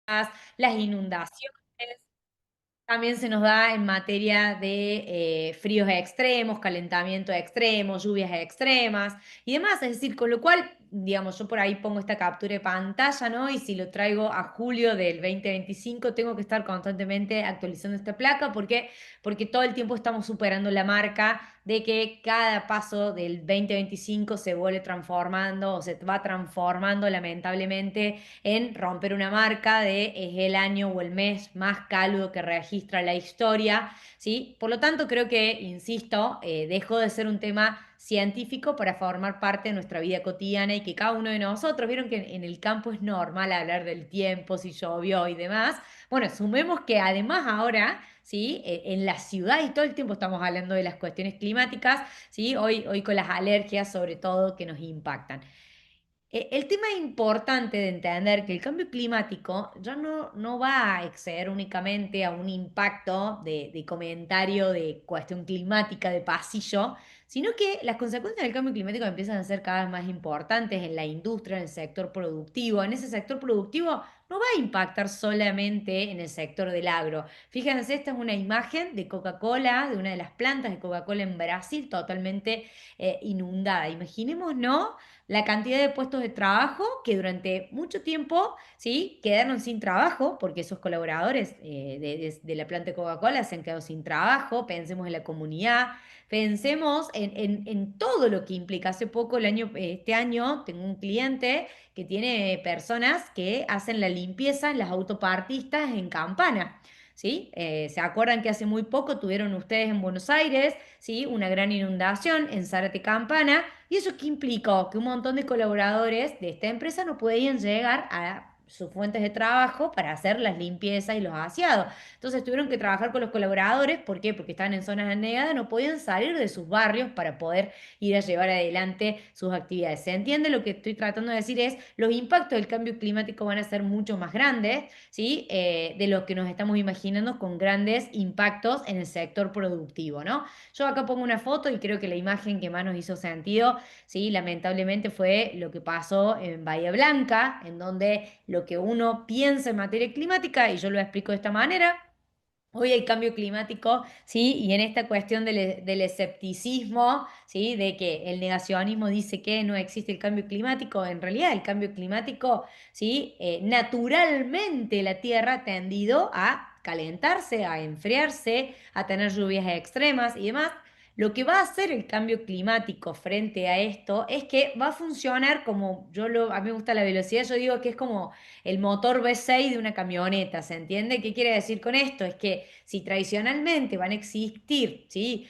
las inundaciones. También se nos da en materia de fríos extremos, calentamiento extremo, lluvias extremas y demás. Es decir, con lo cual, digamos, yo por ahí pongo esta captura de pantalla, ¿no? Y si lo traigo a julio del 2025, tengo que estar constantemente actualizando esta placa. ¿Por qué? Porque todo el tiempo estamos superando la marca de que cada paso del 2025 se vuelve transformando o se va transformando lamentablemente en romper una marca de es el año o el mes más cálido que registra la historia, ¿sí? Por lo tanto, creo que, insisto, dejó de ser un tema científico para formar parte de nuestra vida cotidiana y que cada uno de nosotros, vieron que en el campo es normal hablar del tiempo, si llovió y demás. Bueno, sumemos que además ahora, ¿sí? En la ciudad y todo el tiempo estamos hablando de las cuestiones climáticas, ¿sí? Hoy con las alergias sobre todo que nos impactan. El tema importante de entender que el cambio climático ya no va a exceder únicamente a un impacto de comentario de cuestión climática de pasillo, sino que las consecuencias del cambio climático empiezan a ser cada vez más importantes en la industria, en el sector productivo. En ese sector productivo no va a impactar solamente en el sector del agro. Fíjense, esta es una imagen de Coca-Cola, de una de las plantas de Coca-Cola en Brasil, totalmente inundada. Imaginemos, ¿no? La cantidad de puestos de trabajo que durante mucho tiempo, ¿sí? Quedaron sin trabajo porque esos colaboradores de la planta de Coca-Cola se han quedado sin trabajo. Pensemos en la comunidad, pensemos en todo lo que implica. Hace poco, este año, tengo un cliente que tiene personas que hacen la limpieza en las autopartistas en Campana. ¿Sí? ¿Se acuerdan que hace muy poco tuvieron ustedes en Buenos Aires, ¿sí? Una gran inundación en Zárate Campana? ¿Y eso qué implicó? Que un montón de colaboradores de esta empresa no podían llegar a sus fuentes de trabajo para hacer las limpiezas y los aseados. Entonces tuvieron que trabajar con los colaboradores. ¿Por qué? Porque estaban en zonas anegadas, no podían salir de sus barrios para poder ir a llevar adelante sus actividades. ¿Se entiende? Lo que estoy tratando de decir es, los impactos del cambio climático van a ser mucho más grandes, ¿sí? De lo que nos estamos imaginando, con grandes impactos en el sector productivo, ¿no? Yo acá pongo una foto y creo que la imagen que más nos hizo sentido, sí, lamentablemente fue lo que pasó en Bahía Blanca, en donde lo que uno piensa en materia climática, y yo lo explico de esta manera. Hoy hay cambio climático, ¿sí? Y en esta cuestión del escepticismo, ¿sí? De que el negacionismo dice que no existe el cambio climático, en realidad el cambio climático, ¿sí? Naturalmente la Tierra ha tendido a calentarse, a enfriarse, a tener lluvias extremas y demás. Lo que va a hacer el cambio climático frente a esto es que va a funcionar como, a mí me gusta la velocidad, yo digo que es como el motor V6 de una camioneta, ¿se entiende? ¿Qué quiere decir con esto? Es que si tradicionalmente van a existir, ¿sí?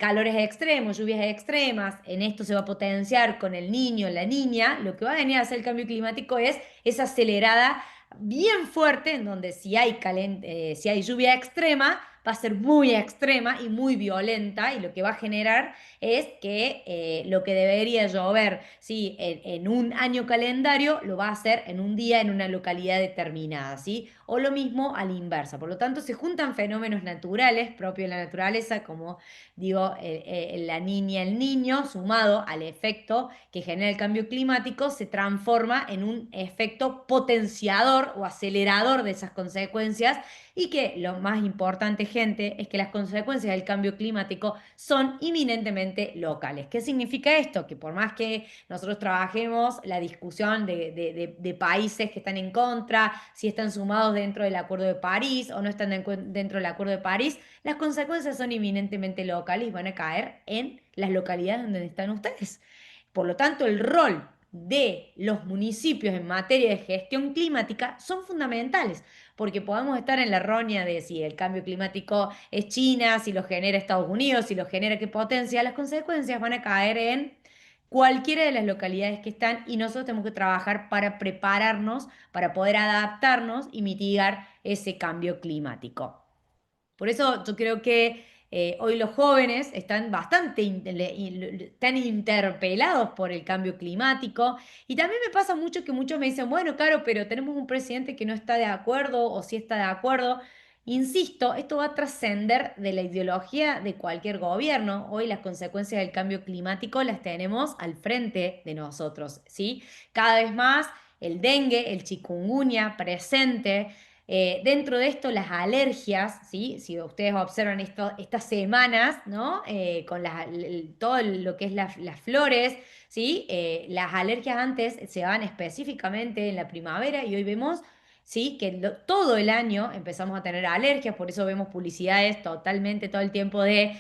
Calores extremos, lluvias extremas, en esto se va a potenciar con el niño, la niña, lo que va a venir a hacer el cambio climático es esa acelerada bien fuerte, en donde si hay lluvia extrema, va a ser muy extrema y muy violenta, y lo que va a generar es que lo que debería llover, ¿sí? En un año calendario lo va a hacer en un día en una localidad determinada, ¿sí? O lo mismo a la inversa. Por lo tanto, se juntan fenómenos naturales propios de la naturaleza, como digo, la niña, el niño, sumado al efecto que genera el cambio climático, se transforma en un efecto potenciador o acelerador de esas consecuencias, y que lo más importante, gente, es que las consecuencias del cambio climático son inminentemente locales. ¿Qué significa esto? Que por más que nosotros trabajemos la discusión de países que están en contra, si están sumados dentro del Acuerdo de París o no están dentro del Acuerdo de París, las consecuencias son inminentemente locales y van a caer en las localidades donde están ustedes. Por lo tanto, el rol de los municipios en materia de gestión climática son fundamentales, porque podemos estar en la errónea de si el cambio climático es China, si lo genera Estados Unidos, si lo genera qué potencia. Las consecuencias van a caer en cualquiera de las localidades que están, y nosotros tenemos que trabajar para prepararnos, para poder adaptarnos y mitigar ese cambio climático. Por eso yo creo que hoy los jóvenes están bastante están interpelados por el cambio climático, y también me pasa mucho que muchos me dicen, bueno, claro, pero tenemos un presidente que no está de acuerdo o sí está de acuerdo. Insisto, esto va a trascender de la ideología de cualquier gobierno. Hoy las consecuencias del cambio climático las tenemos al frente de nosotros, ¿sí? Cada vez más el dengue, el chikungunya presente. Dentro de esto, las alergias, ¿sí? Si ustedes observan estas semanas, ¿no? Con todo lo que es las flores, ¿sí? Las alergias antes se daban específicamente en la primavera y hoy vemos, ¿sí? Que todo el año empezamos a tener alergias, por eso vemos publicidades totalmente todo el tiempo de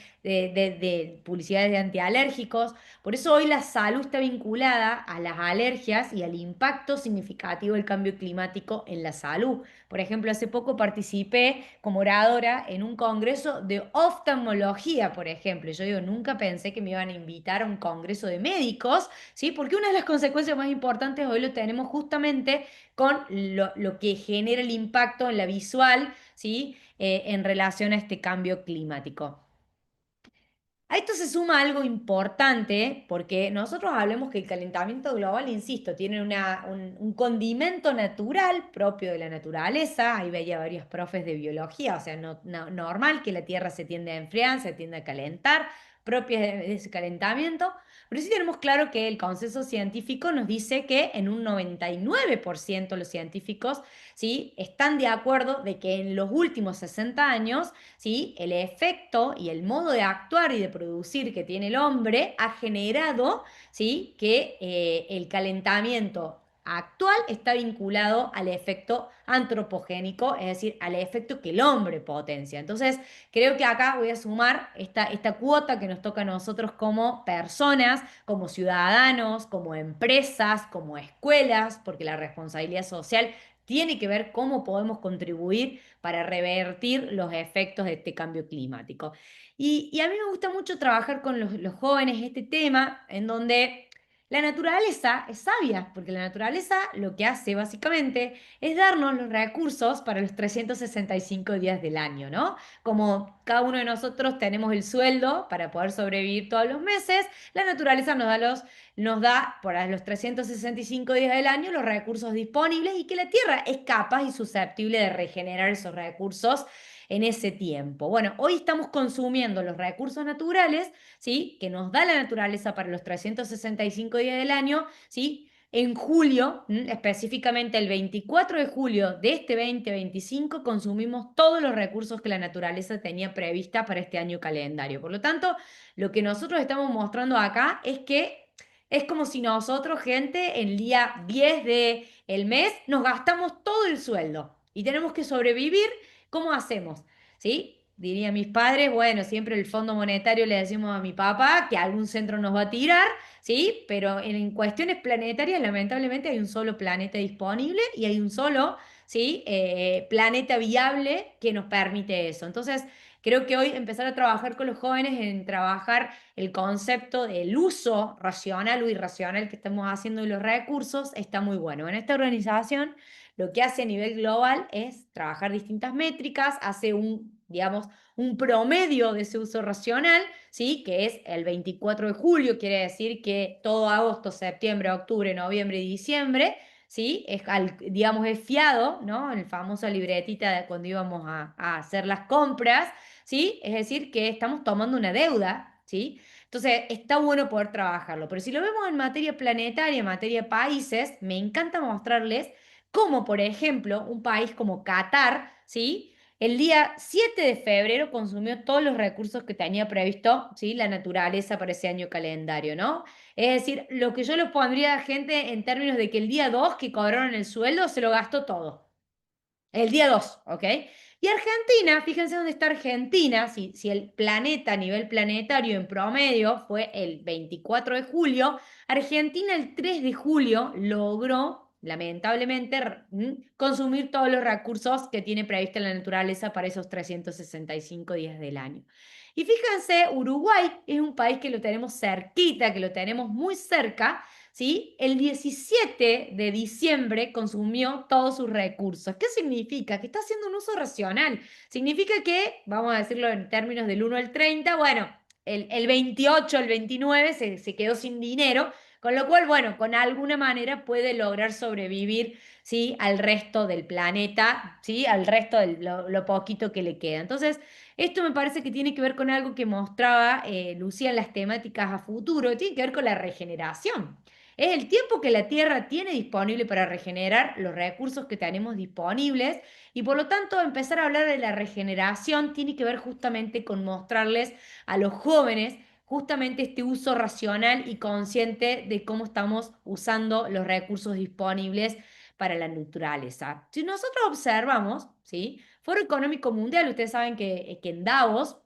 publicidades de antialérgicos. Por eso hoy la salud está vinculada a las alergias y al impacto significativo del cambio climático en la salud. Por ejemplo, hace poco participé como oradora en un congreso de oftalmología, por ejemplo. Yo digo, nunca pensé que me iban a invitar a un congreso de médicos, ¿sí? Porque una de las consecuencias más importantes hoy lo tenemos justamente con lo que genera el impacto en la visual, ¿sí? En relación a este cambio climático. A esto se suma algo importante, porque nosotros hablemos que el calentamiento global, insisto, tiene un condimento natural propio de la naturaleza. Ahí veía varios profes de biología, o sea, normal que la Tierra se tiende a enfriar, se tiende a calentar, propias de ese calentamiento. Pero sí tenemos claro que el consenso científico nos dice que en un 99% los científicos, ¿sí? Están de acuerdo de que en los últimos 60 años, ¿sí? El efecto y el modo de actuar y de producir que tiene el hombre ha generado, ¿sí? Que el calentamiento actual está vinculado al efecto antropogénico, es decir, al efecto que el hombre potencia. Entonces, creo que acá voy a sumar esta cuota que nos toca a nosotros como personas, como ciudadanos, como empresas, como escuelas, porque la responsabilidad social tiene que ver cómo podemos contribuir para revertir los efectos de este cambio climático. Y a mí me gusta mucho trabajar con los jóvenes este tema, en donde la naturaleza es sabia, porque la naturaleza lo que hace básicamente es darnos los recursos para los 365 días del año, ¿no? Como cada uno de nosotros tenemos el sueldo para poder sobrevivir todos los meses, la naturaleza nos da para los 365 días del año los recursos disponibles y que la Tierra es capaz y susceptible de regenerar esos recursos en ese tiempo. Bueno, hoy estamos consumiendo los recursos naturales, ¿sí? Que nos da la naturaleza para los 365 días del año, ¿sí? En julio, específicamente el 24 de julio de este 2025, consumimos todos los recursos que la naturaleza tenía prevista para este año calendario. Por lo tanto, lo que nosotros estamos mostrando acá es que es como si nosotros, gente, el día 10 del mes nos gastamos todo el sueldo y tenemos que sobrevivir. ¿Cómo hacemos? ¿Sí? Dirían mis padres, bueno, siempre el Fondo Monetario le decimos a mi papá que algún centro nos va a tirar, ¿sí? Pero en cuestiones planetarias, lamentablemente, hay un solo planeta disponible y hay un solo, ¿sí? Planeta viable que nos permite eso. Entonces, creo que hoy empezar a trabajar con los jóvenes en trabajar el concepto del uso racional o irracional que estamos haciendo de los recursos está muy bueno. En esta organización lo que hace a nivel global es trabajar distintas métricas, hace digamos, un promedio de ese uso racional, ¿sí? Que es el 24 de julio, quiere decir que todo agosto, septiembre, octubre, noviembre y diciembre, ¿sí? Digamos, es fiado, ¿no? El famoso libretita de cuando íbamos a hacer las compras, ¿sí? Es decir, que estamos tomando una deuda, ¿sí? Entonces, está bueno poder trabajarlo. Pero si lo vemos en materia planetaria, en materia países, me encanta mostrarles cómo, por ejemplo, un país como Qatar, ¿sí? El día 7 de febrero consumió todos los recursos que tenía previsto, ¿sí? La naturaleza para ese año calendario, ¿no? Es decir, lo que yo les pondría a gente en términos de que el día 2 que cobraron el sueldo se lo gastó todo. El día 2, ¿ok? Y Argentina, fíjense dónde está Argentina, si el planeta a nivel planetario en promedio fue el 24 de julio, Argentina el 3 de julio logró, lamentablemente, consumir todos los recursos que tiene prevista la naturaleza para esos 365 días del año. Y fíjense, Uruguay es un país que lo tenemos cerquita, que lo tenemos muy cerca, ¿sí? El 17 de diciembre consumió todos sus recursos. ¿Qué significa? Que está haciendo un uso racional. Significa que, vamos a decirlo en términos del 1 al 30, bueno, el 28, el 29 se quedó sin dinero, con lo cual, bueno, con alguna manera puede lograr sobrevivir, ¿sí? Al resto del planeta, ¿sí? Al resto de lo poquito que le queda. Entonces, esto me parece que tiene que ver con algo que mostraba Lucía en las temáticas a futuro, tiene que ver con la regeneración. es el tiempo que la Tierra tiene disponible para regenerar los recursos que tenemos disponibles y por lo tanto empezar a hablar de la regeneración tiene que ver justamente con mostrarles a los jóvenes justamente este uso racional y consciente de cómo estamos usando los recursos disponibles para la naturaleza. Si nosotros observamos, ¿sí? Foro Económico Mundial, ustedes saben que en Davos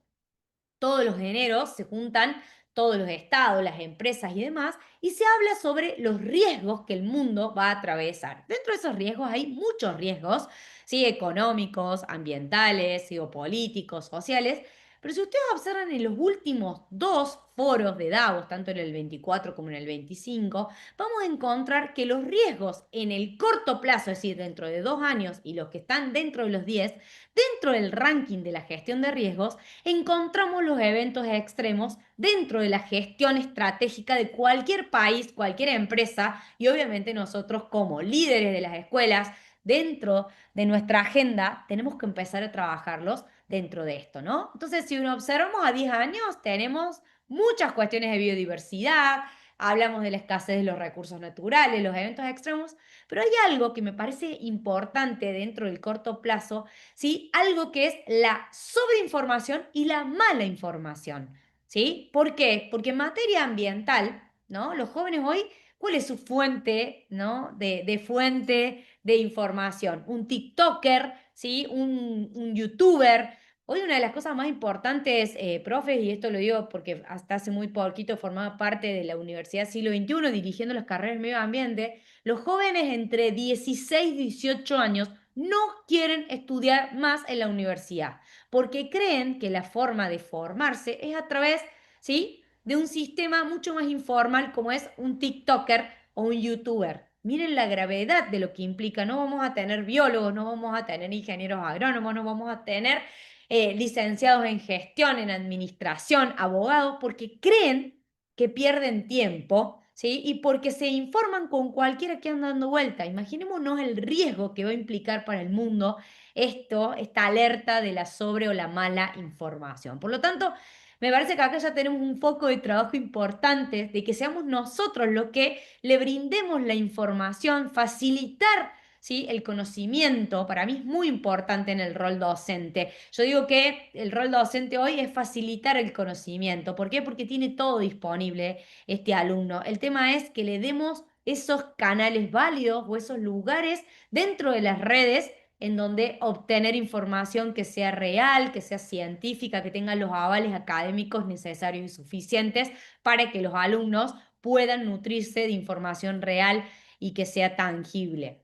todos los eneros se juntan todos los estados, las empresas y demás, y se habla sobre los riesgos que el mundo va a atravesar. Dentro de esos riesgos hay muchos riesgos, ¿sí? Económicos, ambientales, geopolíticos, sociales, pero si ustedes observan en los últimos dos foros de Davos, tanto en el 24 como en el 25, vamos a encontrar que los riesgos en el corto plazo, es decir, dentro de 2 años y los que están dentro de los 10, dentro del ranking de la gestión de riesgos, encontramos los eventos extremos dentro de la gestión estratégica de cualquier país, cualquier empresa y obviamente nosotros como líderes de las escuelas, dentro de nuestra agenda, tenemos que empezar a trabajarlos dentro de esto, ¿no? Entonces, si uno observamos a 10 años, tenemos muchas cuestiones de biodiversidad, hablamos de la escasez de los recursos naturales, los eventos extremos, pero hay algo que me parece importante dentro del corto plazo, ¿sí? Algo que es la sobreinformación y la mala información, ¿sí? ¿Por qué? Porque en materia ambiental, ¿no? Los jóvenes hoy, ¿cuál es su fuente, ¿no? de fuente de información? Un TikToker, ¿sí? Un YouTuber. Hoy una de las cosas más importantes, profes, y esto lo digo porque hasta hace muy poquito formaba parte de la Universidad Siglo XXI dirigiendo las carreras de medio ambiente, los jóvenes entre 16 y 18 años no quieren estudiar más en la universidad, porque creen que la forma de formarse es a través, ¿sí? de un sistema mucho más informal como es un TikToker o un YouTuber. Miren la gravedad de lo que implica. No vamos a tener biólogos, no vamos a tener ingenieros agrónomos, no vamos a tener licenciados en gestión, en administración, abogados, porque creen que pierden tiempo, ¿sí? Y porque se informan con cualquiera que anda dando vuelta. Imaginémonos el riesgo que va a implicar para el mundo esto, esta alerta de la sobre o la mala información. Por lo tanto, me parece que acá ya tenemos un foco de trabajo importante de que seamos nosotros los que le brindemos la información, facilitar, ¿sí? el conocimiento. Para mí es muy importante en el rol docente. Yo digo que el rol docente hoy es facilitar el conocimiento. ¿Por qué? Porque tiene todo disponible este alumno. El tema es que le demos esos canales válidos o esos lugares dentro de las redes en donde obtener información que sea real, que sea científica, que tenga los avales académicos necesarios y suficientes para que los alumnos puedan nutrirse de información real y que sea tangible.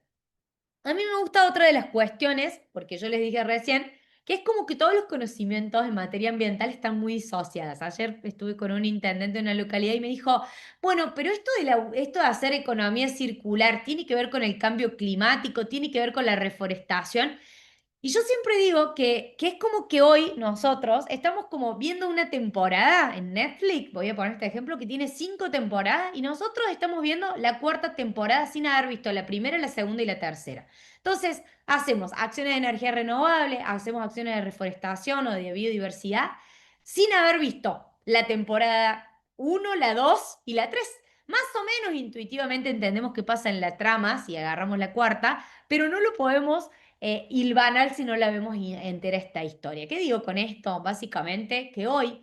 A mí me gusta otra de las cuestiones, porque yo les dije recién, que es como que todos los conocimientos en materia ambiental están muy disociados. Ayer estuve con un intendente de una localidad y me dijo, bueno, pero esto de hacer economía circular tiene que ver con el cambio climático, tiene que ver con la reforestación. Y yo siempre digo que es como que hoy nosotros estamos como viendo una temporada en Netflix, voy a poner este ejemplo, que tiene 5 temporadas y nosotros estamos viendo la cuarta temporada sin haber visto la primera, la segunda y la tercera. Entonces, hacemos acciones de energía renovable, hacemos acciones de reforestación o de biodiversidad sin haber visto la temporada uno, la 2 y la 3. Más o menos intuitivamente entendemos qué pasa en la trama si agarramos la cuarta, pero no lo podemos hilvanar si no la vemos entera esta historia. ¿Qué digo con esto? Básicamente que hoy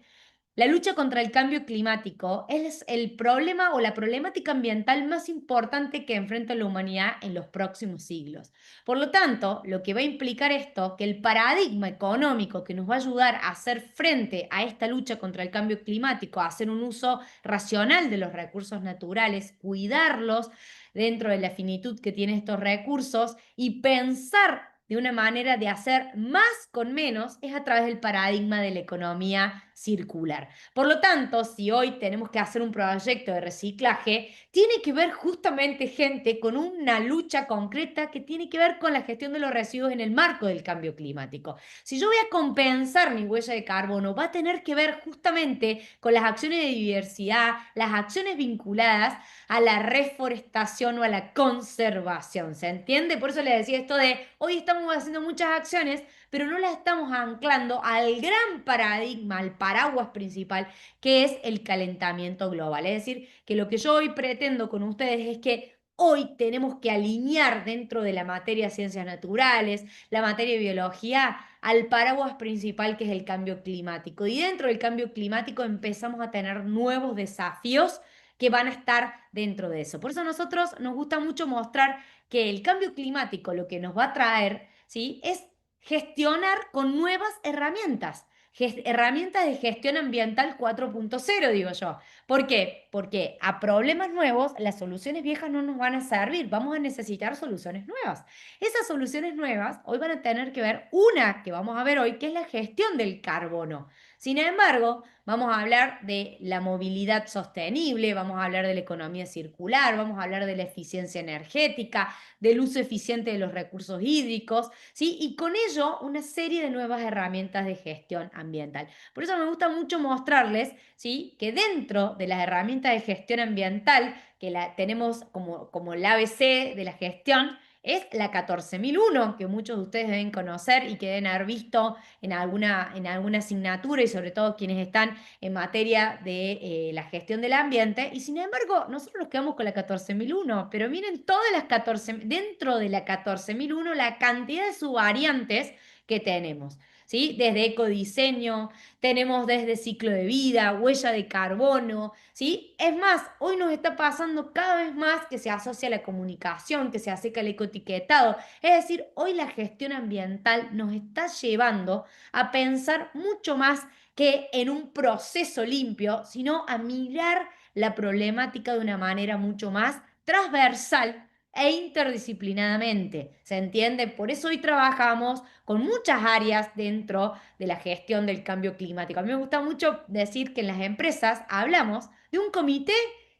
la lucha contra el cambio climático es el problema o la problemática ambiental más importante que enfrenta la humanidad en los próximos siglos. Por lo tanto, lo que va a implicar esto, que el paradigma económico que nos va a ayudar a hacer frente a esta lucha contra el cambio climático, a hacer un uso racional de los recursos naturales, cuidarlos dentro de la finitud que tienen estos recursos y pensar de una manera de hacer más con menos es a través del paradigma de la economía circular. Por lo tanto, si hoy tenemos que hacer un proyecto de reciclaje, tiene que ver justamente, gente, con una lucha concreta que tiene que ver con la gestión de los residuos en el marco del cambio climático. Si yo voy a compensar mi huella de carbono, va a tener que ver justamente con las acciones de diversidad, las acciones vinculadas a la reforestación o a la conservación. ¿Se entiende? Por eso les decía esto de hoy estamos haciendo muchas acciones, pero no las estamos anclando al gran paradigma, al paraguas principal, que es el calentamiento global. Es decir, que lo que yo hoy pretendo con ustedes es que hoy tenemos que alinear dentro de la materia de ciencias naturales, la materia de biología, al paraguas principal que es el cambio climático. Y dentro del cambio climático empezamos a tener nuevos desafíos que van a estar dentro de eso. Por eso a nosotros nos gusta mucho mostrar que el cambio climático lo que nos va a traer, ¿sí? Es gestionar con nuevas herramientas. Herramientas de gestión ambiental 4.0, digo yo. ¿Por qué? Porque a problemas nuevos las soluciones viejas no nos van a servir, vamos a necesitar soluciones nuevas. Esas soluciones nuevas hoy van a tener que ver una que vamos a ver hoy, que es la gestión del carbono. Sin embargo, vamos a hablar de la movilidad sostenible, vamos a hablar de la economía circular, vamos a hablar de la eficiencia energética, del uso eficiente de los recursos hídricos, ¿sí? Y con ello una serie de nuevas herramientas de gestión ambiental. Por eso me gusta mucho mostrarles, ¿sí? Que dentro de las herramientas de gestión ambiental, que la tenemos como el ABC de la gestión, es la 14001, que muchos de ustedes deben conocer y que deben haber visto en alguna asignatura y sobre todo quienes están en materia de la gestión del ambiente. Y sin embargo, nosotros nos quedamos con la 14001, pero miren todas las 14, dentro de la 14001, la cantidad de subvariantes que tenemos. ¿Sí? Desde ecodiseño, tenemos desde ciclo de vida, huella de carbono, ¿sí? Es más, hoy nos está pasando cada vez más que se asocia a la comunicación, que se acerca el ecoetiquetado. Es decir, hoy la gestión ambiental nos está llevando a pensar mucho más que en un proceso limpio, sino a mirar la problemática de una manera mucho más transversal e interdisciplinadamente. ¿Se entiende? Por eso hoy trabajamos con muchas áreas dentro de la gestión del cambio climático. A mí me gusta mucho decir que en las empresas hablamos de un comité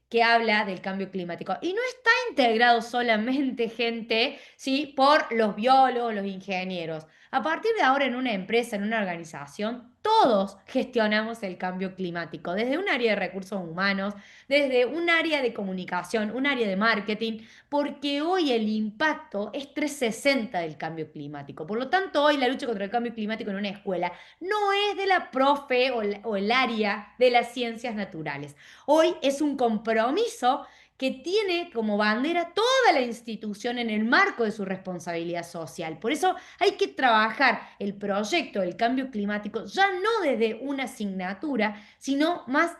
que habla del cambio climático. Y no está integrado solamente gente, ¿sí? Por los biólogos, los ingenieros. A partir de ahora en una empresa, en una organización, todos gestionamos el cambio climático, desde un área de recursos humanos, desde un área de comunicación, un área de marketing, porque hoy el impacto es 360 del cambio climático. Por lo tanto, hoy la lucha contra el cambio climático en una escuela no es de la profe o el área de las ciencias naturales. Hoy es un compromiso que tiene como bandera toda la institución en el marco de su responsabilidad social. Por eso hay que trabajar el proyecto del cambio climático ya no desde una asignatura, sino más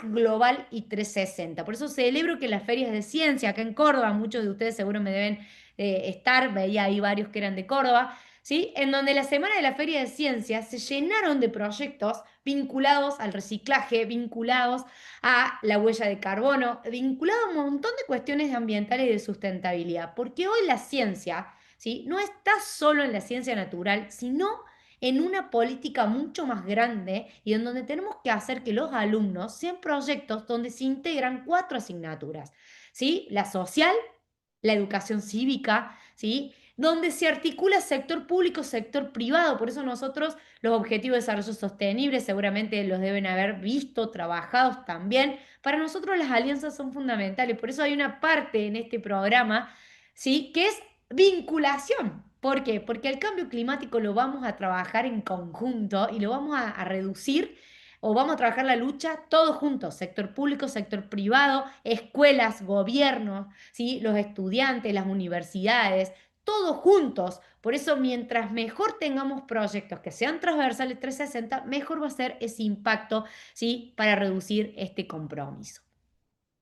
global y 360. Por eso celebro que las ferias de ciencia acá en Córdoba, muchos de ustedes seguro me deben estar, veía ahí varios que eran de Córdoba, ¿sí? En donde la semana de la feria de ciencia se llenaron de proyectos vinculados al reciclaje, vinculados a la huella de carbono, vinculado a un montón de cuestiones ambientales y de sustentabilidad, porque hoy la ciencia, ¿sí? No está solo en la ciencia natural, sino en una política mucho más grande y en donde tenemos que hacer que los alumnos sean proyectos donde se integran cuatro asignaturas, ¿sí? La social, la educación cívica, ¿sí? Donde se articula sector público, sector privado. Por eso nosotros los objetivos de desarrollo sostenible seguramente los deben haber visto, trabajados también. Para nosotros las alianzas son fundamentales. Por eso hay una parte en este programa, ¿sí? Que es vinculación. ¿Por qué? Porque el cambio climático lo vamos a trabajar en conjunto y lo vamos a reducir o vamos a trabajar la lucha todos juntos, sector público, sector privado, escuelas, gobiernos, ¿sí? Los estudiantes, las universidades, todos juntos. Por eso, mientras mejor tengamos proyectos que sean transversales 360, mejor va a ser ese impacto, ¿sí? Para reducir este compromiso.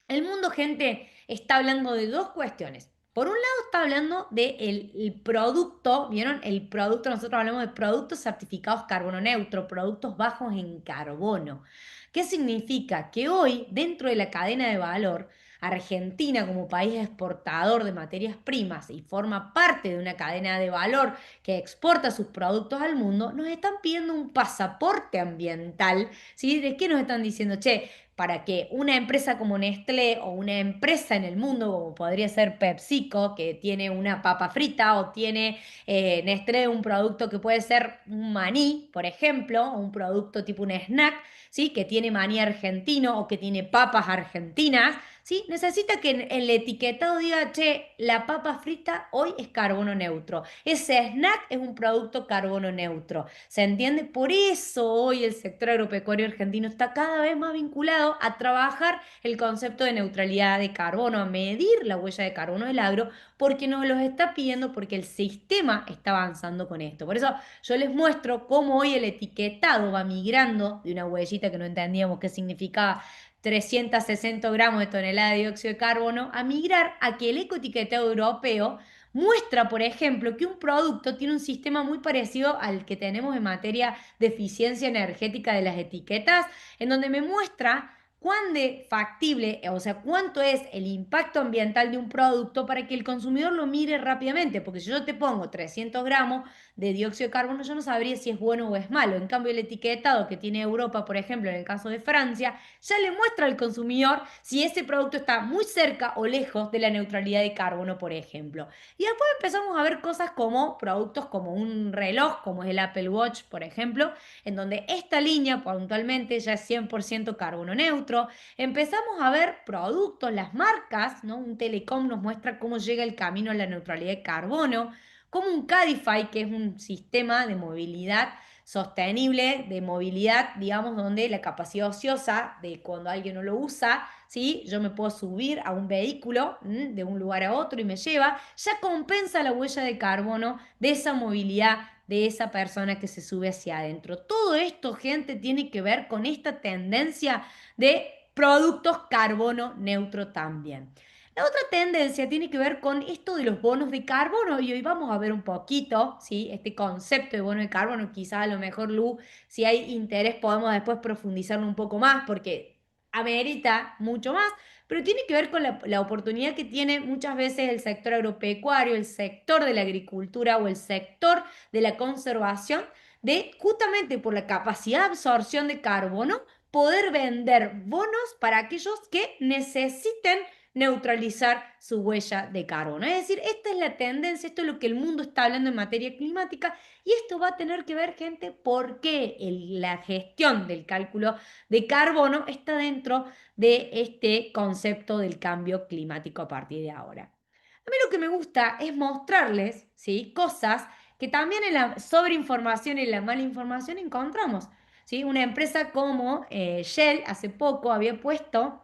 El mundo, gente, está hablando de dos cuestiones. Por un lado está hablando del producto, ¿vieron? El producto, nosotros hablamos de productos certificados carbono neutro, productos bajos en carbono. ¿Qué significa? Que hoy, dentro de la cadena de valor, Argentina como país exportador de materias primas y forma parte de una cadena de valor que exporta sus productos al mundo, nos están pidiendo un pasaporte ambiental, ¿sí? ¿De qué nos están diciendo? Che, para que una empresa como Nestlé o una empresa en el mundo como podría ser PepsiCo, que tiene una papa frita o tiene Nestlé un producto que puede ser un maní, por ejemplo, o un producto tipo un snack, ¿sí? Que tiene maní argentino o que tiene papas argentinas, ¿sí? Necesita que en el etiquetado diga, che, la papa frita hoy es carbono neutro. Ese snack es un producto carbono neutro. ¿Se entiende? Por eso hoy el sector agropecuario argentino está cada vez más vinculado a trabajar el concepto de neutralidad de carbono, a medir la huella de carbono del agro, porque nos los está pidiendo, porque el sistema está avanzando con esto. Por eso yo les muestro cómo hoy el etiquetado va migrando de una huellita que no entendíamos qué significaba 360 gramos de tonelada de dióxido de carbono, a migrar a que el ecoetiquetado europeo muestra, por ejemplo, que un producto tiene un sistema muy parecido al que tenemos en materia de eficiencia energética de las etiquetas, en donde me muestra cuán de factible, o sea, cuánto es el impacto ambiental de un producto para que el consumidor lo mire rápidamente, porque si yo te pongo 300 gramos de dióxido de carbono, yo no sabría si es bueno o es malo. En cambio, el etiquetado que tiene Europa, por ejemplo, en el caso de Francia, ya le muestra al consumidor si ese producto está muy cerca o lejos de la neutralidad de carbono, por ejemplo. Y después empezamos a ver cosas como productos como un reloj, como es el Apple Watch, por ejemplo, en donde esta línea puntualmente ya es 100% carbono neutro. Empezamos a ver productos, las marcas, ¿no? Un telecom nos muestra cómo llega el camino a la neutralidad de carbono, como un Cadify, que es un sistema de movilidad sostenible, de movilidad, digamos, donde la capacidad ociosa de cuando alguien no lo usa, ¿sí? Yo me puedo subir a un vehículo de un lugar a otro y me lleva, ya compensa la huella de carbono de esa movilidad de esa persona que se sube hacia adentro. Todo esto, gente, tiene que ver con esta tendencia de productos carbono neutro también. La otra tendencia tiene que ver con esto de los bonos de carbono y hoy vamos a ver un poquito, ¿sí? Este concepto de bono de carbono, quizá a lo mejor, Lu, si hay interés podemos después profundizarlo un poco más porque amerita mucho más, pero tiene que ver con la oportunidad que tiene muchas veces el sector agropecuario, el sector de la agricultura o el sector de la conservación, de justamente por la capacidad de absorción de carbono, poder vender bonos para aquellos que necesiten neutralizar su huella de carbono. Es decir, esta es la tendencia, esto es lo que el mundo está hablando en materia climática y esto va a tener que ver, gente, por qué la gestión del cálculo de carbono está dentro de este concepto del cambio climático a partir de ahora. A mí lo que me gusta es mostrarles, ¿sí? Cosas que también en la sobreinformación y en la mala información encontramos. ¿Sí? Una empresa como Shell hace poco había puesto,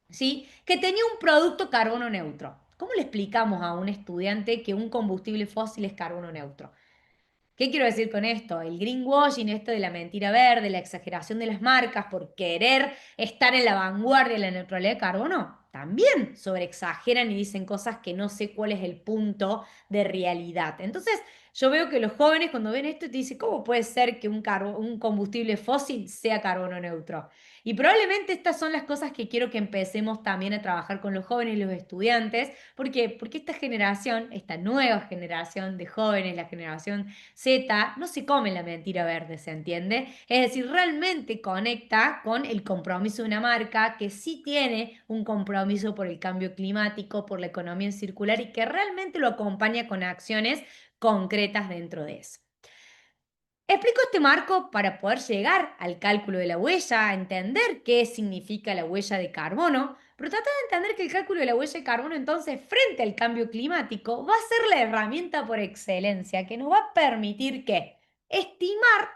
¿sí? Que tenía un producto carbono neutro. ¿Cómo le explicamos a un estudiante que un combustible fósil es carbono neutro? ¿Qué quiero decir con esto? El greenwashing, esto de la mentira verde, la exageración de las marcas por querer estar en la vanguardia de la neutralidad de carbono, también sobreexageran y dicen cosas que no sé cuál es el punto de realidad. Entonces, yo veo que los jóvenes cuando ven esto te dicen, ¿cómo puede ser que un combustible fósil sea carbono neutro? Y probablemente estas son las cosas que quiero que empecemos también a trabajar con los jóvenes y los estudiantes. ¿Por qué? Porque esta generación, esta nueva generación de jóvenes, la generación Z, no se come la mentira verde, ¿se entiende? Es decir, realmente conecta con el compromiso de una marca que sí tiene un compromiso por el cambio climático, por la economía circular y que realmente lo acompaña con acciones concretas dentro de eso. Explico este marco para poder llegar al cálculo de la huella, a entender qué significa la huella de carbono, pero tratar de entender que el cálculo de la huella de carbono entonces frente al cambio climático va a ser la herramienta por excelencia que nos va a permitir que estimar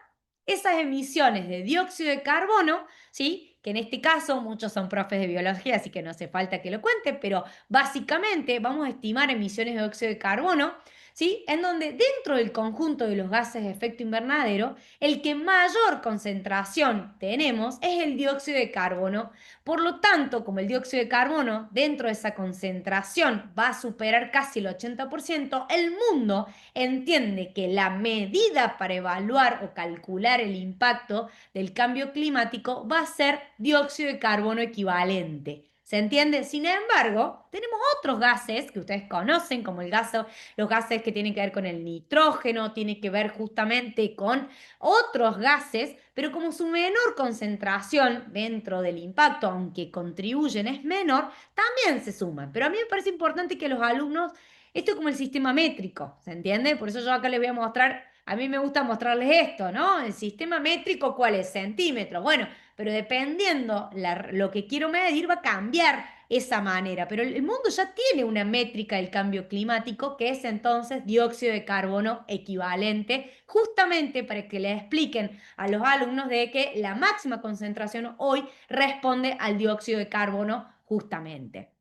esas emisiones de dióxido de carbono, ¿sí? Que en este caso muchos son profes de biología, así que no hace falta que lo cuente, pero básicamente vamos a estimar emisiones de dióxido de carbono, ¿sí? En donde dentro del conjunto de los gases de efecto invernadero, el que mayor concentración tenemos es el dióxido de carbono. Por lo tanto, como el dióxido de carbono dentro de esa concentración va a superar casi el 80%, el mundo entiende que la medida para evaluar o calcular el impacto del cambio climático va a ser dióxido de carbono equivalente. ¿Se entiende? Sin embargo, tenemos otros gases que ustedes conocen, como los gases que tienen que ver con el nitrógeno, tienen que ver justamente con otros gases, pero como su menor concentración dentro del impacto, aunque contribuyen, es menor, también se suman. Pero a mí me parece importante que los alumnos, esto es como el sistema métrico, ¿se entiende? Por eso yo acá les voy a mostrar, a mí me gusta mostrarles esto, ¿no? El sistema métrico, ¿cuál es? Centímetros. Bueno, pero dependiendo lo que quiero medir va a cambiar esa manera. Pero el mundo ya tiene una métrica del cambio climático que es entonces dióxido de carbono equivalente, justamente para que le expliquen a los alumnos de que la máxima concentración hoy responde al dióxido de carbono justamente.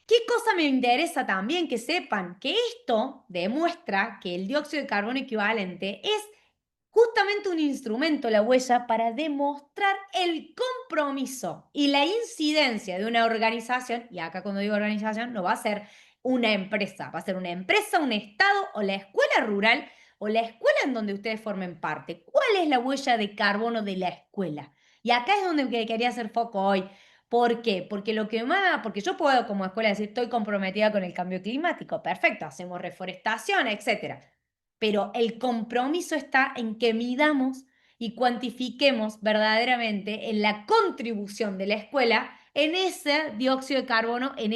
¿Qué cosa me interesa también que sepan? Que esto demuestra que el dióxido de carbono equivalente es justamente un instrumento, la huella, para demostrar el compromiso y la incidencia de una organización, y acá cuando digo organización no va a ser una empresa, va a ser una empresa, un estado o la escuela rural o la escuela en donde ustedes formen parte. ¿Cuál es la huella de carbono de la escuela? Y acá es donde quería hacer foco hoy. ¿Por qué? Porque yo puedo como escuela decir, estoy comprometida con el cambio climático, perfecto, hacemos reforestación, etcétera. Pero el compromiso está en que midamos y cuantifiquemos verdaderamente en la contribución de la escuela en ese dióxido de carbono, en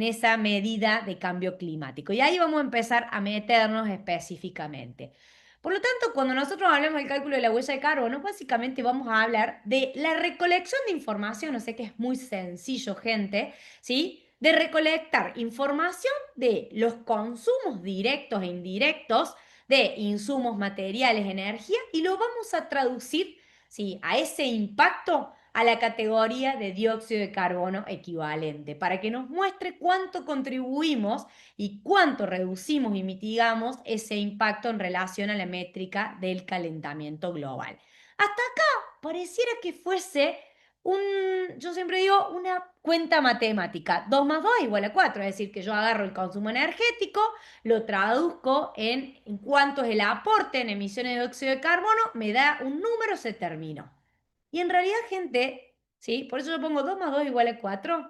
esa medida de cambio climático. Y ahí vamos a empezar a meternos específicamente. Por lo tanto, cuando nosotros hablamos del cálculo de la huella de carbono, básicamente vamos a hablar de la recolección de información. No sé que es muy sencillo, gente, ¿sí? De recolectar información de los consumos directos e indirectos de insumos, materiales, energía, y lo vamos a traducir, ¿sí?, a ese impacto a la categoría de dióxido de carbono equivalente, para que nos muestre cuánto contribuimos y cuánto reducimos y mitigamos ese impacto en relación a la métrica del calentamiento global. Hasta acá pareciera que fuese yo siempre digo, una cuenta matemática. 2 más 2 igual a 4, es decir, que yo agarro el consumo energético, lo traduzco en cuánto es el aporte en emisiones de dióxido de carbono, me da un número, se terminó. Y en realidad, gente, ¿sí? Por eso yo pongo 2 más 2 igual a 4.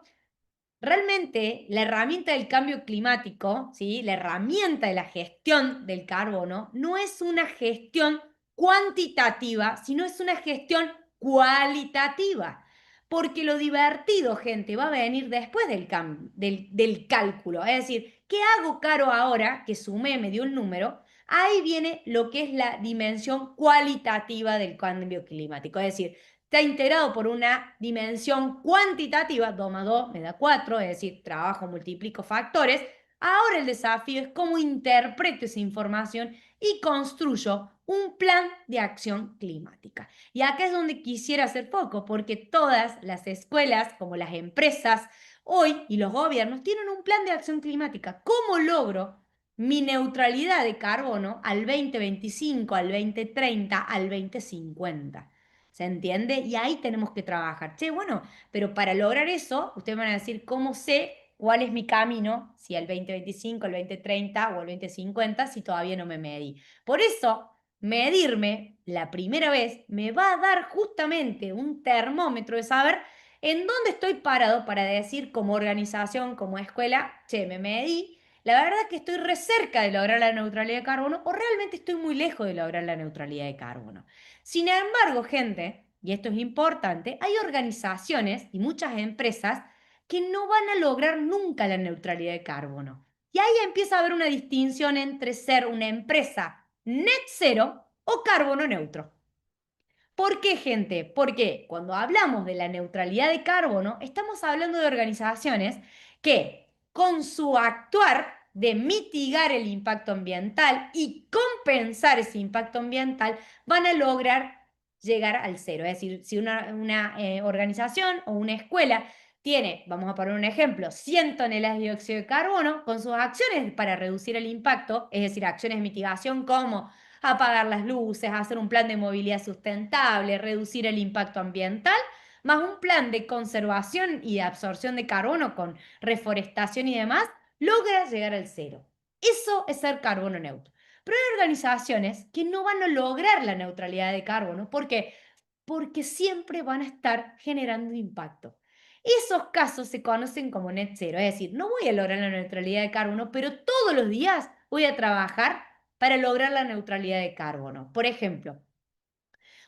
Realmente, la herramienta del cambio climático, ¿sí?, la herramienta de la gestión del carbono, no es una gestión cuantitativa, sino es una gestión cualitativa. Porque lo divertido, gente, va a venir después del cálculo. Es decir, ¿qué hago, Caro, ahora que sumé, me dio un número? Ahí viene lo que es la dimensión cualitativa del cambio climático. Es decir, está integrado por una dimensión cuantitativa, 2 más 2 me da 4, es decir, trabajo, multiplico factores. Ahora el desafío es cómo interpreto esa información y construyo un plan de acción climática. Y acá es donde quisiera hacer foco, porque todas las escuelas, como las empresas, hoy y los gobiernos tienen un plan de acción climática. ¿Cómo logro mi neutralidad de carbono al 2025, al 2030, al 2050? ¿Se entiende? Y ahí tenemos que trabajar. Che, bueno, pero para lograr eso, ustedes van a decir, ¿cómo sé cuál es mi camino? Si al 2025, al 2030 o al 2050, si todavía no me medí. Por eso, medirme la primera vez me va a dar justamente un termómetro de saber en dónde estoy parado para decir como organización, como escuela, che, me medí. La verdad es que estoy re cerca de lograr la neutralidad de carbono o realmente estoy muy lejos de lograr la neutralidad de carbono. Sin embargo, gente, y esto es importante, hay organizaciones y muchas empresas que no van a lograr nunca la neutralidad de carbono. Y ahí empieza a haber una distinción entre ser una empresa net cero o carbono neutro. ¿Por qué, gente? Porque cuando hablamos de la neutralidad de carbono, estamos hablando de organizaciones que con su actuar de mitigar el impacto ambiental y compensar ese impacto ambiental, van a lograr llegar al cero. Es decir, si una organización o una escuela tiene, vamos a poner un ejemplo, 100 toneladas de dióxido de carbono, con sus acciones para reducir el impacto, es decir, acciones de mitigación como apagar las luces, hacer un plan de movilidad sustentable, reducir el impacto ambiental, más un plan de conservación y de absorción de carbono con reforestación y demás, logra llegar al cero. Eso es ser carbono neutro. Pero hay organizaciones que no van a lograr la neutralidad de carbono. ¿Por qué? Porque siempre van a estar generando impacto. Esos casos se conocen como net zero, es decir, no voy a lograr la neutralidad de carbono, pero todos los días voy a trabajar para lograr la neutralidad de carbono. Por ejemplo,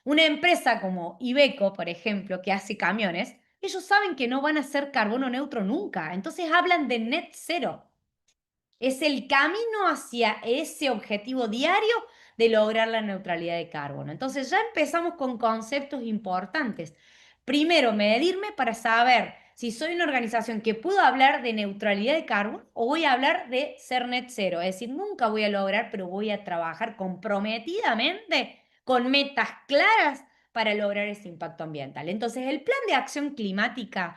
una empresa como Iveco, por ejemplo, que hace camiones, ellos saben que no van a ser carbono neutro nunca, entonces hablan de net zero. Es el camino hacia ese objetivo diario de lograr la neutralidad de carbono. Entonces ya empezamos con conceptos importantes. Primero, medirme para saber si soy una organización que puedo hablar de neutralidad de carbono o voy a hablar de ser net cero. Es decir, nunca voy a lograr, pero voy a trabajar comprometidamente con metas claras para lograr ese impacto ambiental. Entonces, el plan de acción climática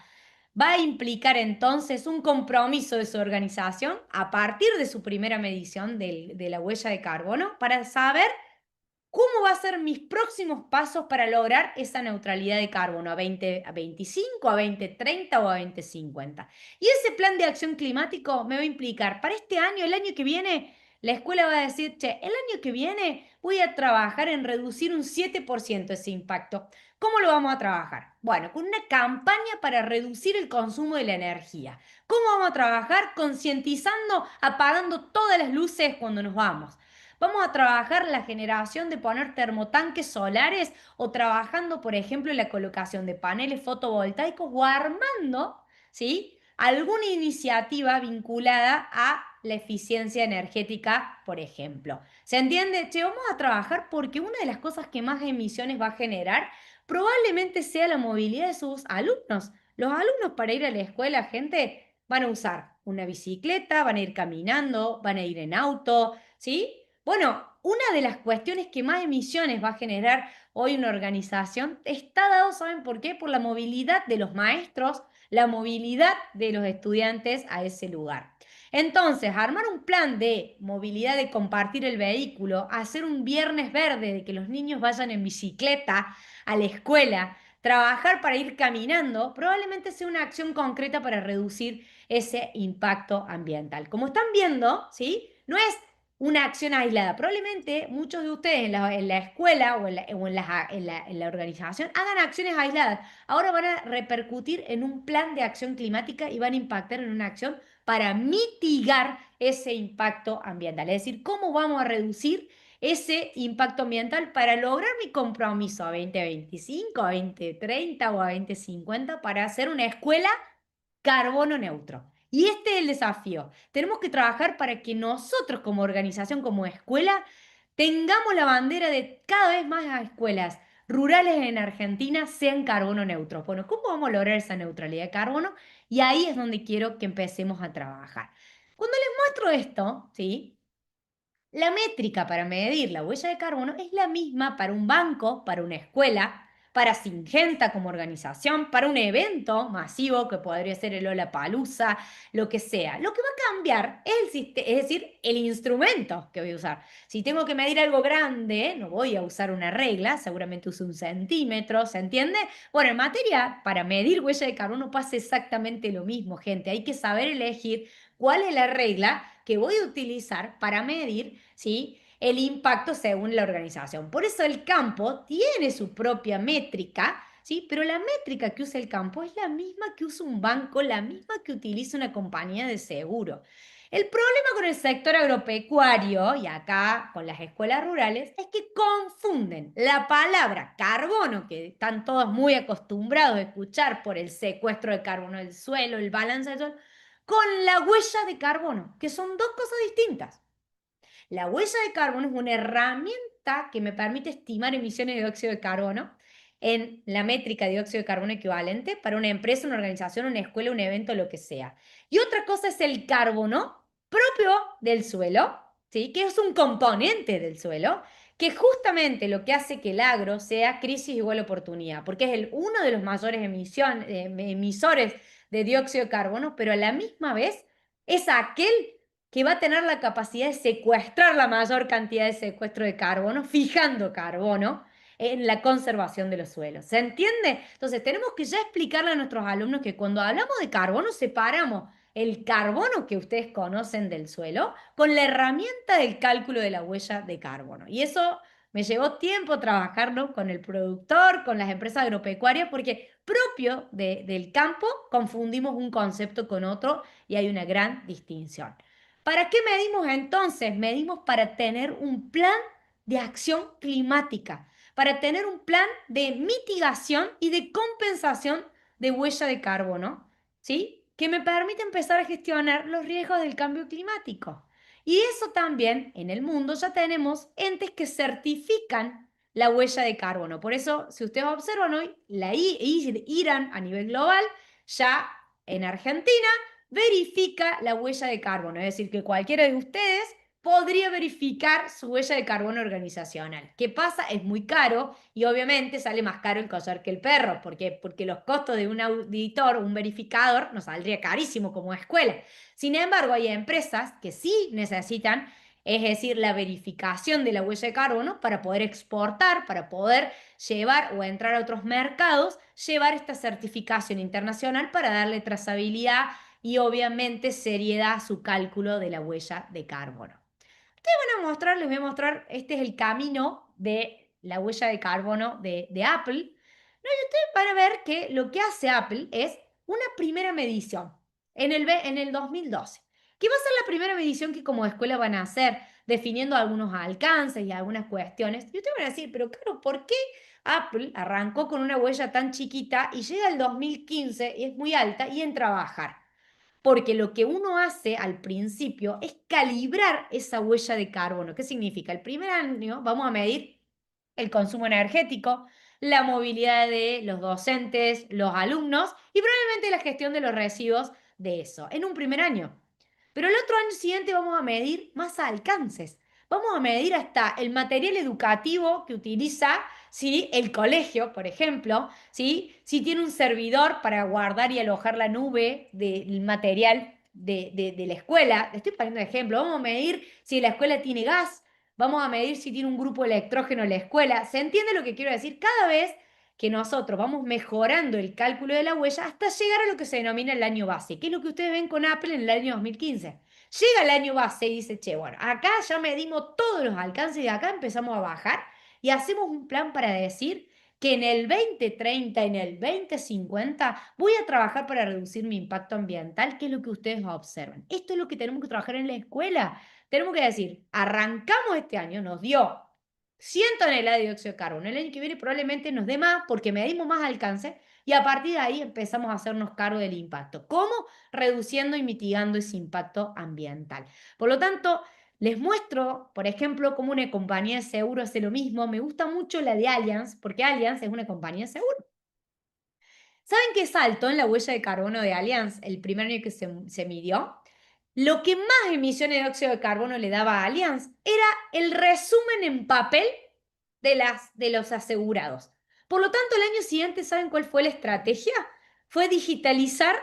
va a implicar entonces un compromiso de su organización a partir de su primera medición de la huella de carbono para saber cómo van a ser mis próximos pasos para lograr esa neutralidad de carbono a 2025, a 2030 o a 2050. Y ese plan de acción climático me va a implicar para este año, el año que viene, la escuela va a decir, che, el año que viene voy a trabajar en reducir un 7% ese impacto. ¿Cómo lo vamos a trabajar? Bueno, con una campaña para reducir el consumo de la energía. ¿Cómo vamos a trabajar? Concientizando, apagando todas las luces cuando nos vamos. Vamos a trabajar la generación de poner termotanques solares o trabajando, por ejemplo, en la colocación de paneles fotovoltaicos o armando, ¿sí?, alguna iniciativa vinculada a la eficiencia energética, por ejemplo. ¿Se entiende? Che, vamos a trabajar porque una de las cosas que más emisiones va a generar probablemente sea la movilidad de sus alumnos. Los alumnos para ir a la escuela, gente, van a usar una bicicleta, van a ir caminando, van a ir en auto, ¿sí? Bueno, una de las cuestiones que más emisiones va a generar hoy una organización está dado, ¿saben por qué? Por la movilidad de los maestros, la movilidad de los estudiantes a ese lugar. Entonces, armar un plan de movilidad, de compartir el vehículo, hacer un viernes verde, de que los niños vayan en bicicleta a la escuela, trabajar para ir caminando, probablemente sea una acción concreta para reducir ese impacto ambiental. Como están viendo, ¿sí? No es una acción aislada. Probablemente muchos de ustedes en la escuela o en la organización hagan acciones aisladas. Ahora van a repercutir en un plan de acción climática y van a impactar en una acción para mitigar ese impacto ambiental. Es decir, cómo vamos a reducir ese impacto ambiental para lograr mi compromiso a 2025, a 2030 o a 2050 para hacer una escuela carbono neutro. Y este es el desafío. Tenemos que trabajar para que nosotros como organización, como escuela, tengamos la bandera de cada vez más escuelas rurales en Argentina sean carbono neutros. Bueno, ¿cómo vamos a lograr esa neutralidad de carbono? Y ahí es donde quiero que empecemos a trabajar. Cuando les muestro esto, ¿sí?, la métrica para medir la huella de carbono es la misma para un banco, para una escuela, para Singenta como organización, para un evento masivo que podría ser el Lollapalooza, lo que sea. Lo que va a cambiar es es decir, el instrumento que voy a usar. Si tengo que medir algo grande, no voy a usar una regla, seguramente uso un centímetro, ¿se entiende? Bueno, en materia para medir huella de carbono pasa exactamente lo mismo, gente. Hay que saber elegir cuál es la regla que voy a utilizar para medir, ¿sí?, el impacto según la organización. Por eso el campo tiene su propia métrica, ¿sí?, pero la métrica que usa el campo es la misma que usa un banco, la misma que utiliza una compañía de seguro. El problema con el sector agropecuario y acá con las escuelas rurales es que confunden la palabra carbono, que están todos muy acostumbrados a escuchar por el secuestro de carbono del suelo, el balance del suelo, con la huella de carbono, que son dos cosas distintas. La huella de carbono es una herramienta que me permite estimar emisiones de dióxido de carbono en la métrica de dióxido de carbono equivalente para una empresa, una organización, una escuela, un evento, lo que sea. Y otra cosa es el carbono propio del suelo, ¿sí?, que es un componente del suelo, que justamente lo que hace que el agro sea crisis igual oportunidad, porque es uno de los mayores emisores de dióxido de carbono, pero a la misma vez es aquel que va a tener la capacidad de secuestrar la mayor cantidad de secuestro de carbono, fijando carbono en la conservación de los suelos. ¿Se entiende? Entonces, tenemos que ya explicarle a nuestros alumnos que cuando hablamos de carbono, separamos el carbono que ustedes conocen del suelo con la herramienta del cálculo de la huella de carbono. Y eso Me llevó tiempo trabajarlo con el productor, con las empresas agropecuarias, porque propio del campo confundimos un concepto con otro y hay una gran distinción. ¿Para qué medimos entonces? Medimos para tener un plan de acción climática, para tener un plan de mitigación y de compensación de huella de carbono, ¿sí? Que me permite empezar a gestionar los riesgos del cambio climático. Y eso también en el mundo ya tenemos entes que certifican la huella de carbono. Por eso, si ustedes observan hoy, la IRAN a nivel global, ya en Argentina, verifica la huella de carbono. Es decir, que cualquiera de ustedes podría verificar su huella de carbono organizacional. ¿Qué pasa? Es muy caro y obviamente sale más caro el collar que el perro. ¿Por qué? Porque los costos de un auditor, un verificador, nos saldría carísimo como escuela. Sin embargo, hay empresas que sí necesitan, es decir, la verificación de la huella de carbono para poder exportar, para poder llevar o entrar a otros mercados, llevar esta certificación internacional para darle trazabilidad y obviamente seriedad a su cálculo de la huella de carbono. Les voy a mostrar, este es el camino de la huella de carbono de Apple. ¿No? Y ustedes van a ver que lo que hace Apple es una primera medición en el 2012, que va a ser la primera medición que como escuela van a hacer, definiendo algunos alcances y algunas cuestiones. Y ustedes van a decir, pero claro, ¿por qué Apple arrancó con una huella tan chiquita y llega al 2015 y es muy alta y entra a bajar? Porque lo que uno hace al principio es calibrar esa huella de carbono. ¿Qué significa? El primer año vamos a medir el consumo energético, la movilidad de los docentes, los alumnos y probablemente la gestión de los residuos de eso, en un primer año. Pero el otro año siguiente vamos a medir más alcances. Vamos a medir hasta el material educativo que utiliza, ¿sí? El colegio, por ejemplo, ¿sí? Si tiene un servidor para guardar y alojar la nube del material de la escuela. Estoy poniendo ejemplo. Vamos a medir si la escuela tiene gas. Vamos a medir si tiene un grupo electrógeno en la escuela. ¿Se entiende lo que quiero decir? Cada vez que nosotros vamos mejorando el cálculo de la huella hasta llegar a lo que se denomina el año base, que es lo que ustedes ven con Apple en el año 2015. Llega el año base y dice, che, bueno, acá ya medimos todos los alcances y acá empezamos a bajar y hacemos un plan para decir que en el 2030, en el 2050, voy a trabajar para reducir mi impacto ambiental, que es lo que ustedes observan. Esto es lo que tenemos que trabajar en la escuela. Tenemos que decir, arrancamos este año, nos dio 100 toneladas de dióxido de carbono. El año que viene probablemente nos dé más porque medimos más alcance y a partir de ahí empezamos a hacernos cargo del impacto. ¿Cómo? Reduciendo y mitigando ese impacto ambiental. Por lo tanto, les muestro, por ejemplo, cómo una compañía de seguro hace lo mismo. Me gusta mucho la de Allianz, porque Allianz es una compañía de seguro. ¿Saben qué saltó en la huella de carbono de Allianz el primer año que se midió? Lo que más emisiones de dióxido de carbono le daba a Allianz era el resumen en papel de los asegurados. Por lo tanto, el año siguiente, ¿saben cuál fue la estrategia? Fue digitalizar,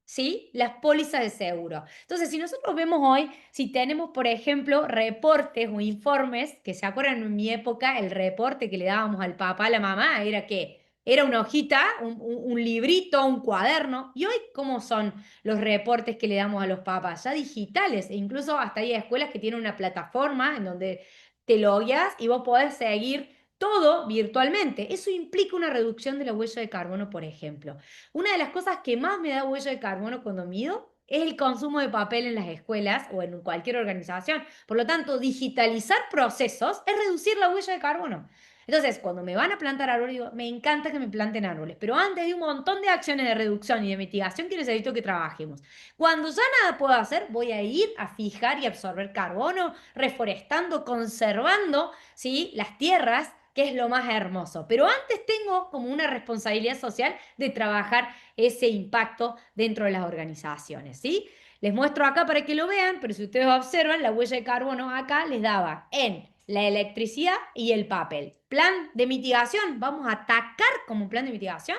¿sí?, las pólizas de seguro. Entonces, si nosotros vemos hoy, si tenemos, por ejemplo, reportes o informes, que se acuerdan en mi época, el reporte que le dábamos al papá, a la mamá, era que era una hojita, un librito, un cuaderno. Y hoy, ¿cómo son los reportes que le damos a los papás? Ya digitales. E incluso hasta hay escuelas que tienen una plataforma en donde te logueas y vos podés seguir todo virtualmente. Eso implica una reducción de la huella de carbono, por ejemplo. Una de las cosas que más me da huella de carbono cuando mido es el consumo de papel en las escuelas o en cualquier organización. Por lo tanto, digitalizar procesos es reducir la huella de carbono. Entonces, cuando me van a plantar árboles, digo, me encanta que me planten árboles, pero antes de un montón de acciones de reducción y de mitigación que necesito que trabajemos. Cuando ya nada puedo hacer, voy a ir a fijar y absorber carbono, reforestando, conservando, ¿sí?, las tierras, que es lo más hermoso. Pero antes tengo como una responsabilidad social de trabajar ese impacto dentro de las organizaciones, ¿sí? Les muestro acá para que lo vean, pero si ustedes observan, la huella de carbono acá les daba en la electricidad y el papel. Plan de mitigación, vamos a atacar como plan de mitigación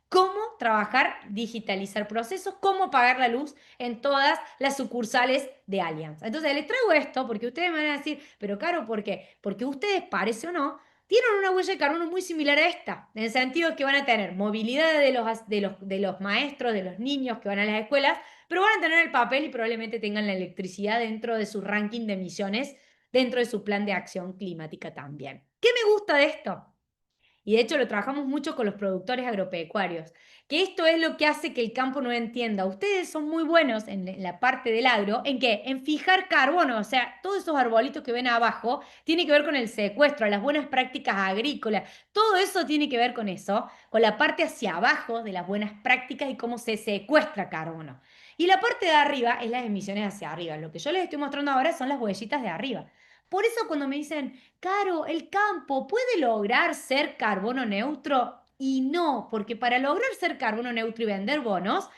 cómo trabajar, digitalizar procesos, cómo pagar la luz en todas las sucursales de Alianza. Entonces les traigo esto porque ustedes me van a decir, pero Caro, ¿por qué? Porque ustedes, parece o no, tienen una huella de carbono muy similar a esta, en el sentido de que van a tener movilidad de los maestros, de los niños que van a las escuelas, pero van a tener el papel y probablemente tengan la electricidad dentro de su ranking de emisiones dentro de su plan de acción climática también. ¿Qué me gusta de esto? Y de hecho lo trabajamos mucho con los productores agropecuarios, que esto es lo que hace que el campo no entienda. Ustedes son muy buenos en la parte del agro, ¿en qué? En fijar carbono, o sea, todos esos arbolitos que ven abajo tiene que ver con el secuestro, las buenas prácticas agrícolas, todo eso tiene que ver con eso, con la parte hacia abajo de las buenas prácticas y cómo se secuestra carbono. Y la parte de arriba es las emisiones hacia arriba. Lo que yo les estoy mostrando ahora son las huellitas de arriba. Por eso cuando me dicen, Caro, ¿el campo puede lograr ser carbono neutro? Y no, porque para lograr ser carbono neutro y vender bonos,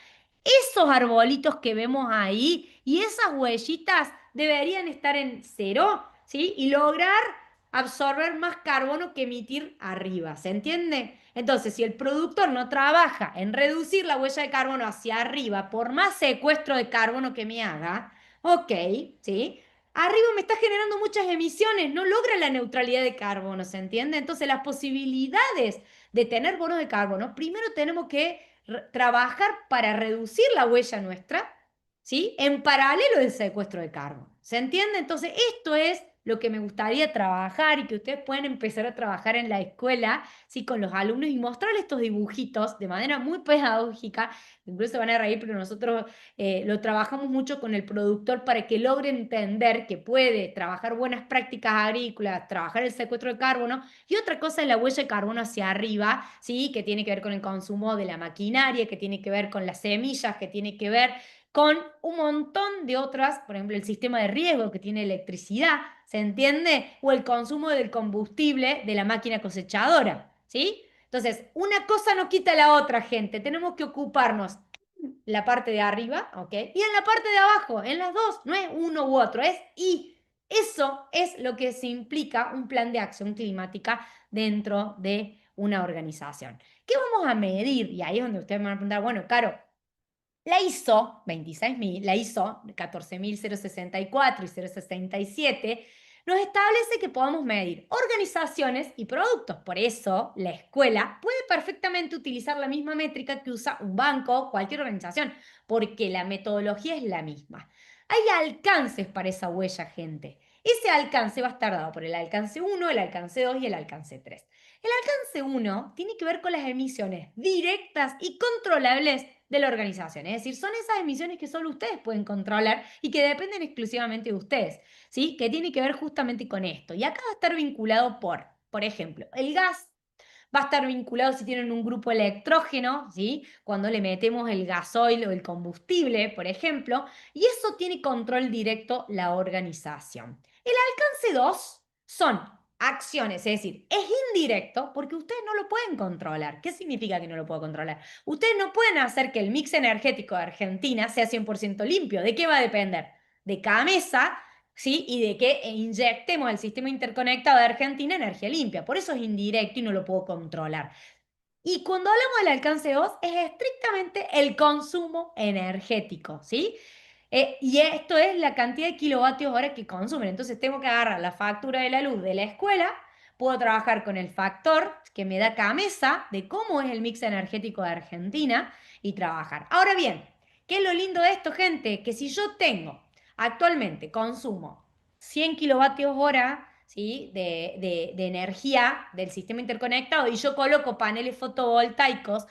esos arbolitos que vemos ahí y esas huellitas deberían estar en cero, ¿sí? Y lograr absorber más carbono que emitir arriba, ¿se entiende? Entonces, si el productor no trabaja en reducir la huella de carbono hacia arriba, por más secuestro de carbono que me haga, ok, ¿sí? Arriba me está generando muchas emisiones, no logra la neutralidad de carbono, ¿se entiende? Entonces las posibilidades de tener bonos de carbono, primero tenemos que trabajar para reducir la huella nuestra, ¿sí? En paralelo del secuestro de carbono, ¿se entiende? Entonces esto es lo que me gustaría trabajar y que ustedes pueden empezar a trabajar en la escuela, ¿sí? Con los alumnos y mostrarles estos dibujitos de manera muy pedagógica, incluso se van a reír, pero nosotros lo trabajamos mucho con el productor para que logre entender que puede trabajar buenas prácticas agrícolas, trabajar el secuestro de carbono y otra cosa es la huella de carbono hacia arriba, ¿sí? Que tiene que ver con el consumo de la maquinaria, que tiene que ver con las semillas, que tiene que ver con un montón de otras, por ejemplo, el sistema de riego que tiene electricidad, ¿se entiende? O el consumo del combustible de la máquina cosechadora, ¿sí? Entonces, una cosa no quita la otra, gente. Tenemos que ocuparnos la parte de arriba, ¿ok? Y en la parte de abajo, en las dos, no es uno u otro, es y. Eso es lo que se implica un plan de acción climática dentro de una organización. ¿Qué vamos a medir? Y ahí es donde ustedes me van a preguntar, bueno, Caro, la ISO 26.000, la ISO 14.064 y 067 nos establece que podamos medir organizaciones y productos. Por eso, la escuela puede perfectamente utilizar la misma métrica que usa un banco o cualquier organización, porque la metodología es la misma. Hay alcances para esa huella, gente. Ese alcance va a estar dado por el alcance 1, el alcance 2 y el alcance 3. El alcance 1 tiene que ver con las emisiones directas y controlables de la organización. Es decir, son esas emisiones que solo ustedes pueden controlar y que dependen exclusivamente de ustedes, ¿sí? Que tiene que ver justamente con esto. Y acá va a estar vinculado por ejemplo, el gas va a estar vinculado si tienen un grupo electrógeno, ¿sí? Cuando le metemos el gasoil o el combustible, por ejemplo, y eso tiene control directo la organización. El alcance 2 son acciones, es decir, es indirecto porque ustedes no lo pueden controlar. ¿Qué significa que no lo puedo controlar? Ustedes no pueden hacer que el mix energético de Argentina sea 100% limpio. ¿De qué va a depender? De cada mesa, ¿sí? Y de que inyectemos al sistema interconectado de Argentina energía limpia. Por eso es indirecto y no lo puedo controlar. Y cuando hablamos del alcance 2, es estrictamente el consumo energético, ¿sí? Y esto es la cantidad de kilovatios hora que consumen. Entonces tengo que agarrar la factura de la luz de la escuela, puedo trabajar con el factor que me da cada mesa de cómo es el mix energético de Argentina y trabajar. Ahora bien, ¿qué es lo lindo de esto, gente? Que si yo tengo actualmente consumo 100 kilovatios hora, ¿sí? de energía del sistema interconectado y yo coloco paneles fotovoltaicos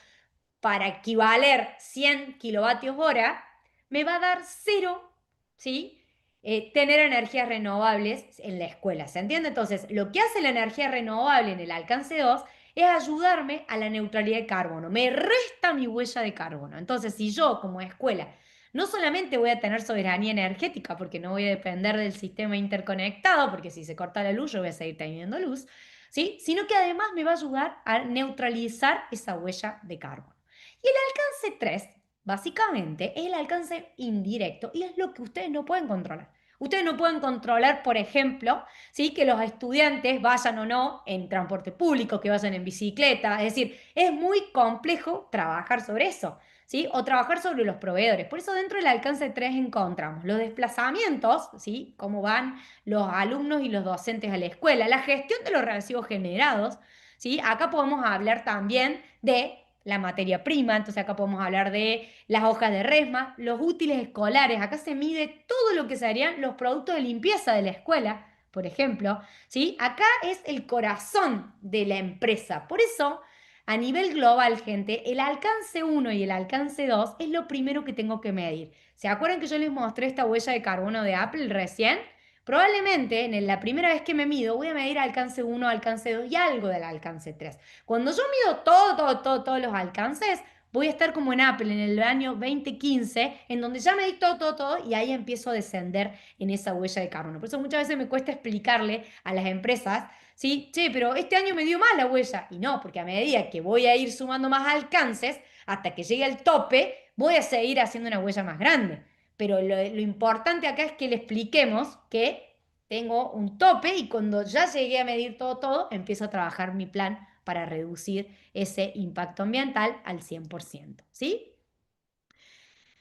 para equivaler 100 kilovatios hora, me va a dar cero, ¿sí? Tener energías renovables en la escuela, ¿se entiende? Entonces, lo que hace la energía renovable en el alcance 2 es ayudarme a la neutralidad de carbono, me resta mi huella de carbono. Entonces, si yo como escuela no solamente voy a tener soberanía energética porque no voy a depender del sistema interconectado, porque si se corta la luz yo voy a seguir teniendo luz, ¿sí? Sino que además me va a ayudar a neutralizar esa huella de carbono. Y el alcance 3, básicamente, es el alcance indirecto y es lo que ustedes no pueden controlar. Ustedes no pueden controlar, por ejemplo, ¿sí? Que los estudiantes vayan o no en transporte público, que vayan en bicicleta. Es decir, es muy complejo trabajar sobre eso, ¿sí? O trabajar sobre los proveedores. Por eso dentro del alcance 3 encontramos los desplazamientos, ¿sí? Cómo van los alumnos y los docentes a la escuela, la gestión de los residuos generados, ¿sí? Acá podemos hablar también de la materia prima, entonces acá podemos hablar de las hojas de resma, los útiles escolares, acá se mide todo lo que serían los productos de limpieza de la escuela, por ejemplo, ¿sí? Acá es el corazón de la empresa. Por eso, a nivel global, gente, el alcance 1 y el alcance 2 es lo primero que tengo que medir. ¿Se acuerdan que yo les mostré esta huella de carbono de Apple recién? Probablemente en la primera vez que me mido voy a medir alcance 1, alcance 2 y algo del alcance 3. Cuando yo mido todos los alcances, voy a estar como en Apple en el año 2015, en donde ya medí todo y ahí empiezo a descender en esa huella de carbono. Por eso muchas veces me cuesta explicarle a las empresas, ¿sí? Che, pero este año me dio más la huella. Y no, porque a medida que voy a ir sumando más alcances, hasta que llegue al tope, voy a seguir haciendo una huella más grande. Pero lo importante acá es que le expliquemos que tengo un tope y cuando ya llegué a medir todo, empiezo a trabajar mi plan para reducir ese impacto ambiental al 100%, ¿sí?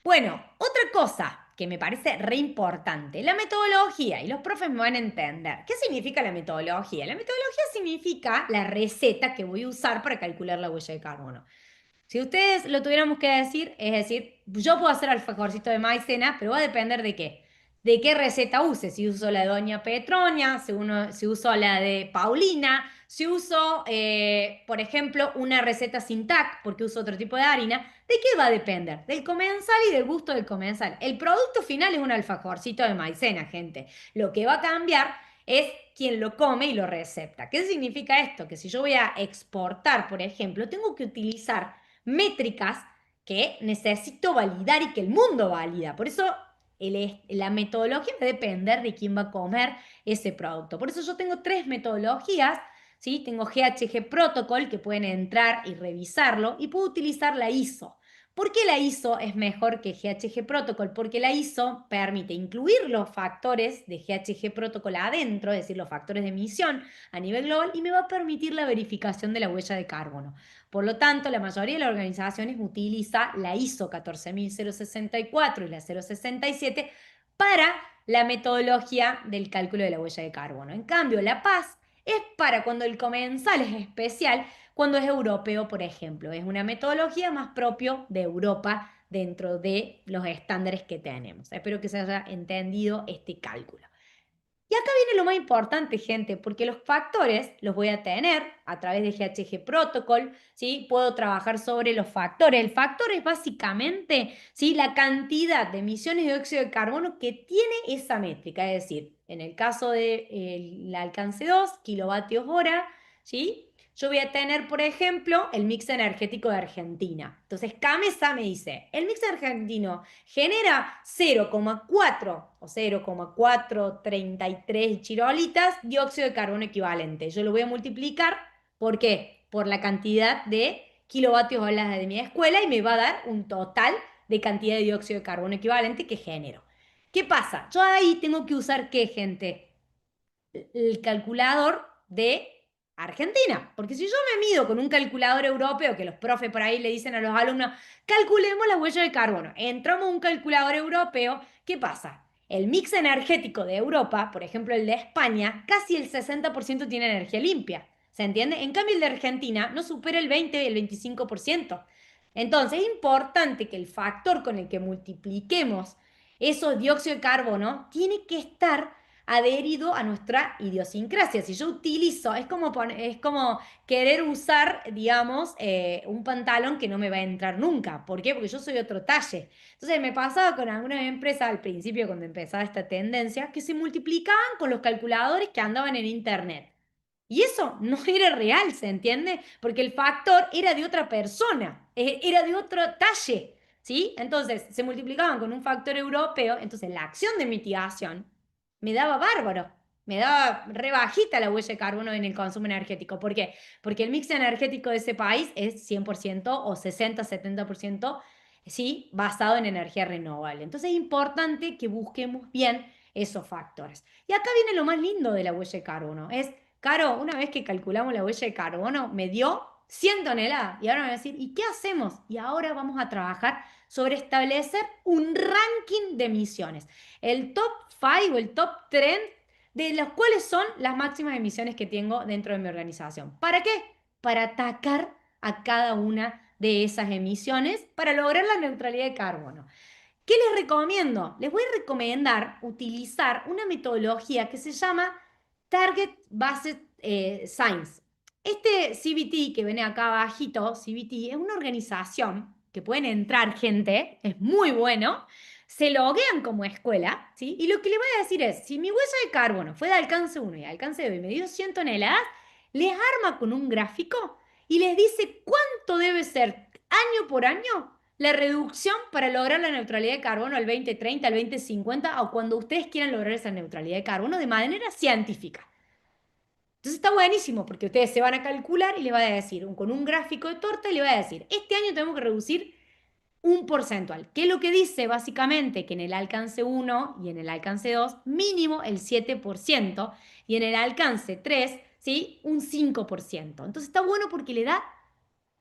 Bueno, otra cosa que me parece re importante, la metodología, y los profes me van a entender. ¿Qué significa la metodología? La metodología significa la receta que voy a usar para calcular la huella de carbono. Si ustedes lo tuviéramos que decir, es decir, yo puedo hacer alfajorcito de maicena, pero va a depender de qué. De qué receta use. Si uso la de Doña Petronia, si uso la de Paulina, si uso, por ejemplo, una receta sin TAC, porque uso otro tipo de harina. ¿De qué va a depender? Del comensal y del gusto del comensal. El producto final es un alfajorcito de maicena, gente. Lo que va a cambiar es quien lo come y lo recepta. ¿Qué significa esto? Que si yo voy a exportar, por ejemplo, tengo que utilizar métricas que necesito validar y que el mundo valida. Por eso la metodología va a depender de quién va a comer ese producto. Por eso yo tengo tres metodologías, ¿sí? Tengo GHG Protocol, que pueden entrar y revisarlo, y puedo utilizar la ISO. ¿Por qué la ISO es mejor que GHG Protocol? Porque la ISO permite incluir los factores de GHG Protocol adentro, es decir, los factores de emisión a nivel global, y me va a permitir la verificación de la huella de carbono. Por lo tanto, la mayoría de las organizaciones utiliza la ISO 14064 y la 067 para la metodología del cálculo de la huella de carbono. En cambio, la PAS es para cuando el comensal es especial, cuando es europeo, por ejemplo. Es una metodología más propio de Europa dentro de los estándares que tenemos. Espero que se haya entendido este cálculo. Y acá viene lo más importante, gente, porque los factores los voy a tener a través de GHG Protocol, ¿sí? Puedo trabajar sobre los factores. El factor es básicamente, ¿sí? La cantidad de emisiones de óxido de carbono que tiene esa métrica. Es decir, en el caso del alcance 2, kilovatios hora, ¿sí? Yo voy a tener, por ejemplo, el mix energético de Argentina. Entonces, CAMESA me dice, el mix argentino genera 0,4 o 0,433 chirolitas dióxido de carbono equivalente. Yo lo voy a multiplicar, ¿por qué? Por la cantidad de kilovatios hora de mi escuela y me va a dar un total de cantidad de dióxido de carbono equivalente que genero. ¿Qué pasa? Yo ahí tengo que usar ¿qué, gente? El calculador de Argentina. Porque si yo me mido con un calculador europeo, que los profes por ahí le dicen a los alumnos, calculemos la huella de carbono, entramos a un calculador europeo, ¿qué pasa? El mix energético de Europa, por ejemplo el de España, casi el 60% tiene energía limpia. ¿Se entiende? En cambio el de Argentina no supera el 20, el 25%. Entonces es importante que el factor con el que multipliquemos esos dióxido de carbono tiene que estar adherido a nuestra idiosincrasia. Si yo utilizo, es como querer usar, digamos, un pantalón que no me va a entrar nunca. ¿Por qué? Porque yo soy otro talle. Entonces me pasaba con algunas empresas al principio, cuando empezaba esta tendencia, que se multiplicaban con los calculadores que andaban en internet. Y eso no era real, ¿se entiende? Porque el factor era de otra persona, era de otro talle, ¿sí? Entonces se multiplicaban con un factor europeo, entonces la acción de mitigación me daba bárbaro, me daba re bajita la huella de carbono en el consumo energético. ¿Por qué? Porque el mix energético de ese país es 100% o 60-70%, ¿sí? Basado en energía renovable. Entonces es importante que busquemos bien esos factores. Y acá viene lo más lindo de la huella de carbono, es Caro, una vez que calculamos la huella de carbono, me dio 100 toneladas. Y ahora me va a decir, ¿y qué hacemos? Y ahora vamos a trabajar sobre establecer un ranking de emisiones. El top 5 o el top 3 de los cuales son las máximas emisiones que tengo dentro de mi organización. ¿Para qué? Para atacar a cada una de esas emisiones para lograr la neutralidad de carbono. ¿Qué les recomiendo? Les voy a recomendar utilizar una metodología que se llama Target Based Science. Este CBT que viene acá abajito, CBT, es una organización que pueden entrar gente, es muy bueno, se loguean como escuela, ¿sí? Y lo que le voy a decir es, si mi huella de carbono fue de alcance 1 y de alcance 2 y me dio 100 toneladas, les arma con un gráfico y les dice cuánto debe ser año por año la reducción para lograr la neutralidad de carbono al 2030, al 2050 o cuando ustedes quieran lograr esa neutralidad de carbono de manera científica. Entonces está buenísimo porque ustedes se van a calcular y les va a decir, con un gráfico de torta, y le va a decir, este año tenemos que reducir un porcentual, que es lo que dice básicamente que en el alcance 1 y en el alcance 2 mínimo el 7% y en el alcance 3, ¿sí? Un 5%. Entonces está bueno porque le da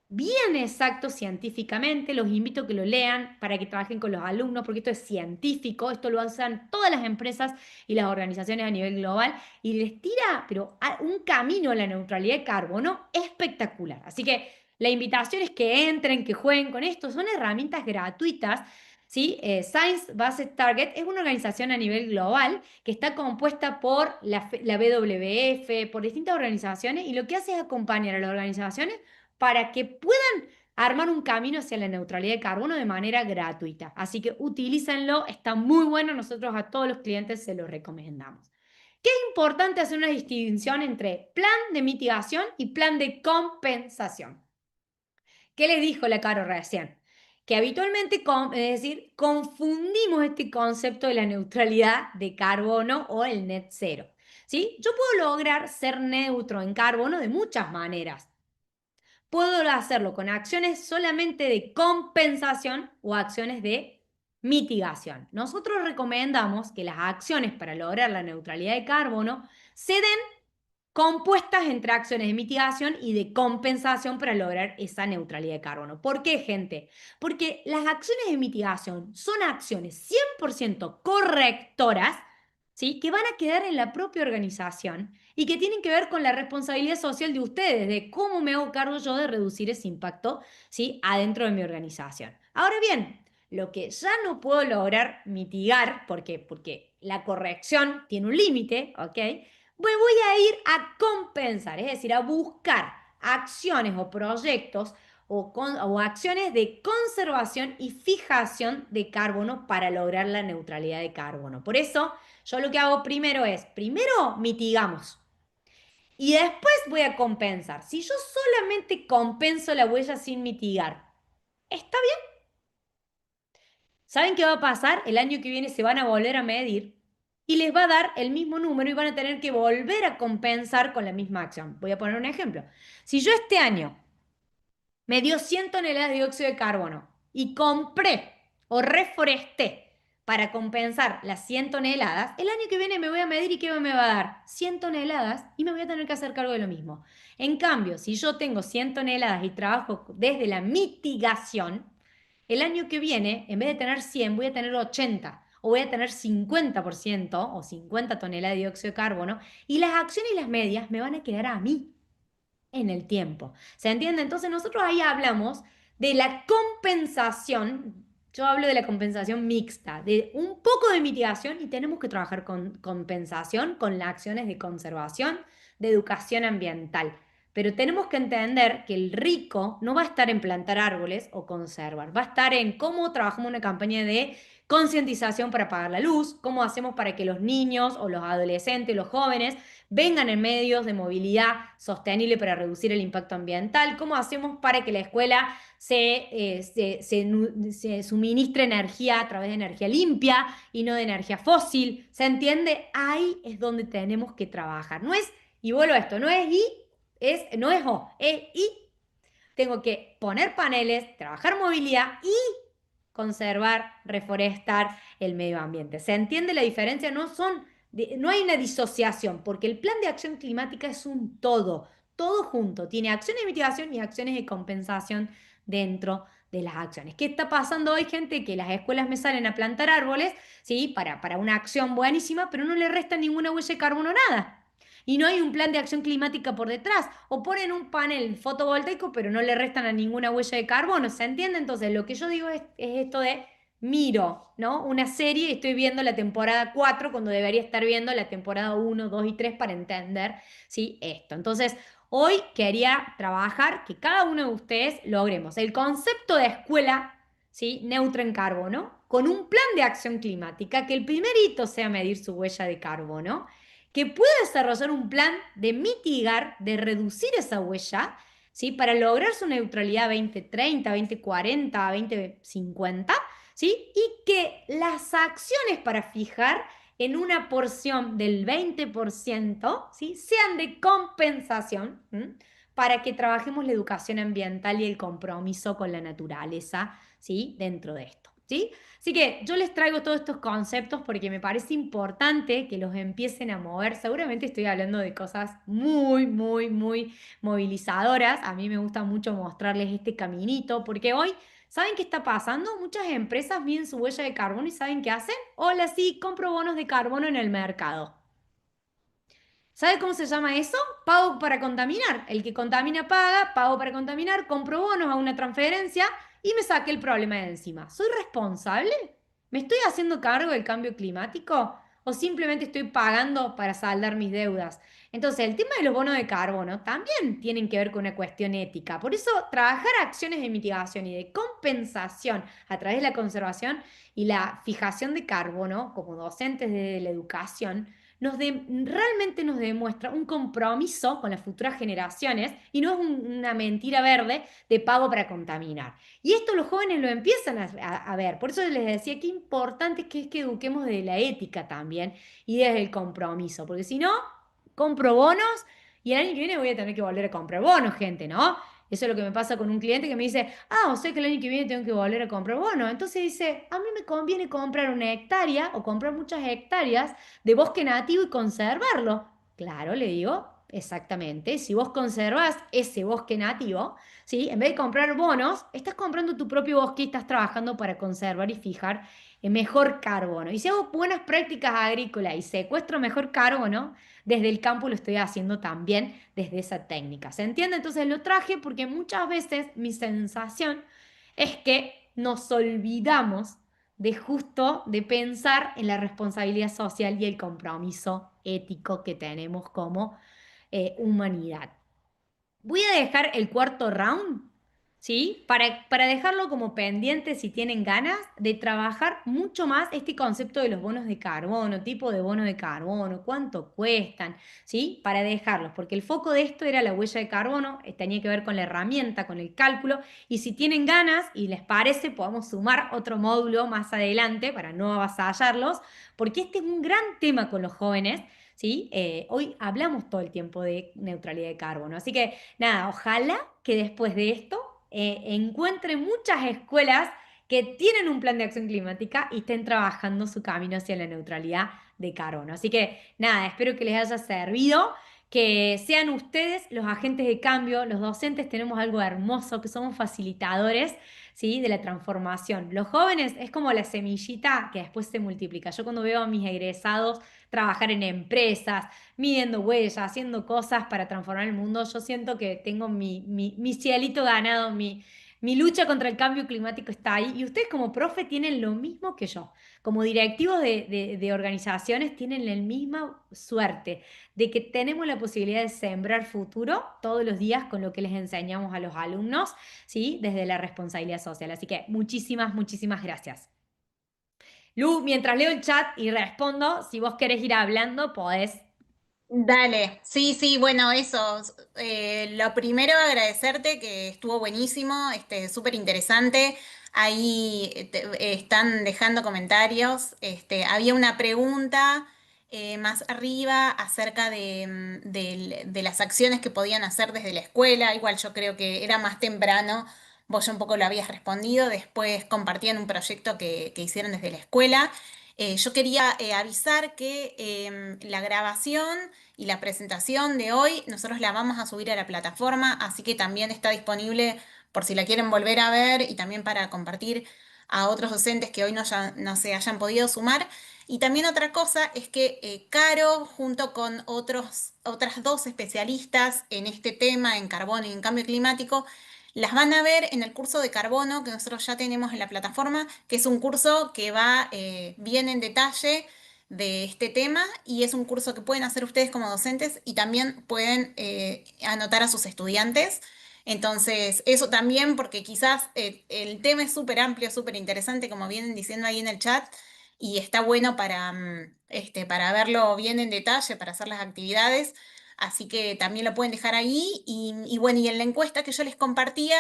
bien exacto científicamente. Los invito a que lo lean para que trabajen con los alumnos, porque esto es científico, esto lo usan todas las empresas y las organizaciones a nivel global y les tira, pero un camino a la neutralidad de carbono espectacular. Así que la invitación es que entren, que jueguen con esto. Son herramientas gratuitas. ¿Sí? Science Based Target es una organización a nivel global que está compuesta por la WWF, por distintas organizaciones, y lo que hace es acompañar a las organizaciones para que puedan armar un camino hacia la neutralidad de carbono de manera gratuita. Así que utilícenlo, está muy bueno, nosotros a todos los clientes se lo recomendamos. ¿Qué es importante hacer una distinción entre plan de mitigación y plan de compensación? ¿Qué les dijo la Caro recién? Que habitualmente, es decir, confundimos este concepto de la neutralidad de carbono o el net cero. ¿Sí? Yo puedo lograr ser neutro en carbono de muchas maneras. Puedo hacerlo con acciones solamente de compensación o acciones de mitigación. Nosotros recomendamos que las acciones para lograr la neutralidad de carbono se den compuestas entre acciones de mitigación y de compensación para lograr esa neutralidad de carbono. ¿Por qué, gente? Porque las acciones de mitigación son acciones 100% correctoras, ¿sí? Que van a quedar en la propia organización y que tienen que ver con la responsabilidad social de ustedes, de cómo me hago cargo yo de reducir ese impacto, ¿sí? Adentro de mi organización. Ahora bien, lo que ya no puedo lograr mitigar, porque la corrección tiene un límite, ¿ok? Voy a ir a compensar, es decir, a buscar acciones o proyectos o acciones de conservación y fijación de carbono para lograr la neutralidad de carbono. Por eso, yo lo que hago primero es, primero mitigamos y después voy a compensar. Si yo solamente compenso la huella sin mitigar, ¿está bien? ¿Saben qué va a pasar? El año que viene se van a volver a medir y les va a dar el mismo número y van a tener que volver a compensar con la misma acción. Voy a poner un ejemplo. Si yo este año me dio 100 toneladas de dióxido de carbono y compré o reforesté para compensar las 100 toneladas, el año que viene me voy a medir y ¿qué me va a dar? 100 toneladas y me voy a tener que hacer cargo de lo mismo. En cambio, si yo tengo 100 toneladas y trabajo desde la mitigación, el año que viene, en vez de tener 100, voy a tener 80 o voy a tener 50% o 50 toneladas de dióxido de carbono y las acciones y las medias me van a quedar a mí en el tiempo. ¿Se entiende? Entonces nosotros ahí hablamos de la compensación. Yo hablo de la compensación mixta, de un poco de mitigación y tenemos que trabajar con compensación, con las acciones de conservación, de educación ambiental. Pero tenemos que entender que el rico no va a estar en plantar árboles o conservar, va a estar en cómo trabajamos una campaña de concientización para apagar la luz, cómo hacemos para que los niños o los adolescentes, los jóvenes, vengan en medios de movilidad sostenible para reducir el impacto ambiental, cómo hacemos para que la escuela se suministre energía a través de energía limpia y no de energía fósil. ¿Se entiende? Ahí es donde tenemos que trabajar. No es, y vuelvo a esto, no es y, no es o, es y. Tengo que poner paneles, trabajar movilidad y conservar, reforestar el medio ambiente. ¿Se entiende la diferencia? No hay una disociación, porque el plan de acción climática es un todo, todo junto. Tiene acciones de mitigación y acciones de compensación dentro de las acciones. ¿Qué está pasando hoy, gente? Que las escuelas me salen a plantar árboles, ¿sí? Para una acción buenísima, pero no le restan ninguna huella de carbono, nada. Y no hay un plan de acción climática por detrás. O ponen un panel fotovoltaico, pero no le restan a ninguna huella de carbono. ¿Se entiende? Entonces, lo que yo digo es esto de miro, ¿no? Una serie y estoy viendo la temporada 4 cuando debería estar viendo la temporada 1, 2 y 3 para entender, ¿sí? Esto. Entonces, hoy quería trabajar que cada uno de ustedes logremos el concepto de escuela, ¿sí? Neutra en carbono, con un plan de acción climática, que el primer hito sea medir su huella de carbono, que pueda desarrollar un plan de mitigar, de reducir esa huella, ¿sí? Para lograr su neutralidad 2030, 2040, 2050, ¿sí? Y que las acciones para fijar en una porción del 20%, ¿sí? Sean de compensación, ¿m? Para que trabajemos la educación ambiental y el compromiso con la naturaleza, ¿sí? Dentro de esto, ¿sí? Así que yo les traigo todos estos conceptos porque me parece importante que los empiecen a mover. Seguramente estoy hablando de cosas muy, muy, muy movilizadoras. A mí me gusta mucho mostrarles este caminito porque hoy, ¿saben qué está pasando? Muchas empresas miden su huella de carbono y ¿saben qué hacen? Hola, sí, compro bonos de carbono en el mercado. ¿Sabe cómo se llama eso? Pago para contaminar. El que contamina paga, pago para contaminar, compro bonos a una transferencia y me saqué el problema de encima. ¿Soy responsable? ¿Me estoy haciendo cargo del cambio climático? ¿O simplemente estoy pagando para saldar mis deudas? Entonces, el tema de los bonos de carbono también tienen que ver con una cuestión ética. Por eso, trabajar acciones de mitigación y de compensación a través de la conservación y la fijación de carbono como docentes de la educación realmente nos demuestra un compromiso con las futuras generaciones y no es una mentira verde de pago para contaminar. Y esto los jóvenes lo empiezan a ver. Por eso les decía qué importante que es que eduquemos de la ética también y desde el compromiso, porque si no, compro bonos y el año que viene voy a tener que volver a comprar bonos, gente, ¿no? Eso es lo que me pasa con un cliente que me dice, o sea que el año que viene tengo que volver a comprar bonos. Entonces dice, a mí me conviene comprar una hectárea o comprar muchas hectáreas de bosque nativo y conservarlo. Claro, le digo, exactamente. Si vos conservas ese bosque nativo, ¿sí? En vez de comprar bonos, estás comprando tu propio bosque y estás trabajando para conservar y fijar mejor carbono. Y si hago buenas prácticas agrícolas y secuestro mejor carbono, desde el campo lo estoy haciendo también desde esa técnica. ¿Se entiende? Entonces lo traje porque muchas veces mi sensación es que nos olvidamos de justo de pensar en la responsabilidad social y el compromiso ético que tenemos como humanidad. Voy a dejar el cuarto round, ¿sí? Para dejarlo como pendiente si tienen ganas de trabajar mucho más este concepto de los bonos de carbono, tipo de bono de carbono, cuánto cuestan, ¿sí? Para dejarlos, porque el foco de esto era la huella de carbono, tenía que ver con la herramienta, con el cálculo, y si tienen ganas y les parece, podemos sumar otro módulo más adelante para no avasallarlos, porque este es un gran tema con los jóvenes. ¿Sí? Hoy hablamos todo el tiempo de neutralidad de carbono, así que nada, ojalá que después de esto encuentre muchas escuelas que tienen un plan de acción climática y estén trabajando su camino hacia la neutralidad de carbono. Así que nada, espero que les haya servido, que sean ustedes los agentes de cambio, los docentes tenemos algo hermoso, que somos facilitadores, ¿sí? De la transformación. Los jóvenes es como la semillita que después se multiplica. Yo cuando veo a mis egresados trabajar en empresas, midiendo huellas, haciendo cosas para transformar el mundo, yo siento que tengo mi cielito ganado, mi lucha contra el cambio climático está ahí. Y ustedes como profe tienen lo mismo que yo. Como directivos de organizaciones tienen la misma suerte de que tenemos la posibilidad de sembrar futuro todos los días con lo que les enseñamos a los alumnos, ¿sí? Desde la responsabilidad social. Así que muchísimas, muchísimas gracias. Lu, mientras leo el chat y respondo, si vos querés ir hablando, podés. Dale, sí, sí, bueno, eso. Lo primero, agradecerte que estuvo buenísimo, súper interesante. Ahí están dejando comentarios. Había una pregunta más arriba acerca de las acciones que podían hacer desde la escuela. Igual yo creo que era más temprano, vos ya un poco lo habías respondido. Después compartían un proyecto que hicieron desde la escuela. Yo quería avisar que la grabación y la presentación de hoy nosotros la vamos a subir a la plataforma, así que también está disponible por si la quieren volver a ver y también para compartir a otros docentes que hoy no se hayan podido sumar. Y también otra cosa es que Caro, junto con otras dos especialistas en este tema, en carbono y en cambio climático, las van a ver en el curso de carbono que nosotros ya tenemos en la plataforma, que es un curso que va bien en detalle de este tema y es un curso que pueden hacer ustedes como docentes y también pueden anotar a sus estudiantes. Entonces, eso también, porque quizás el tema es súper amplio, súper interesante, como vienen diciendo ahí en el chat, y está bueno para, para verlo bien en detalle, para hacer las actividades. Así que también lo pueden dejar ahí. Y bueno, y en la encuesta que yo les compartía,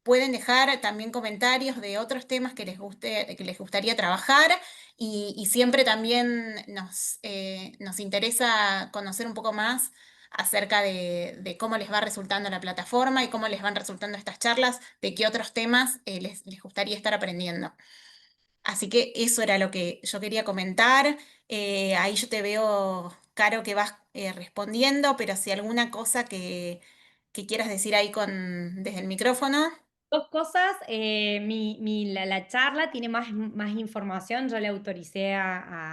pueden dejar también comentarios de otros temas que les guste, que les gustaría trabajar. Y siempre también nos interesa conocer un poco más acerca de cómo les va resultando la plataforma y cómo les van resultando estas charlas, de qué otros temas les gustaría estar aprendiendo. Así que eso era lo que yo quería comentar. Ahí yo te veo, Caro, que vas respondiendo, pero si alguna cosa que quieras decir ahí desde el micrófono. Dos cosas, la charla tiene más información, yo le autoricé a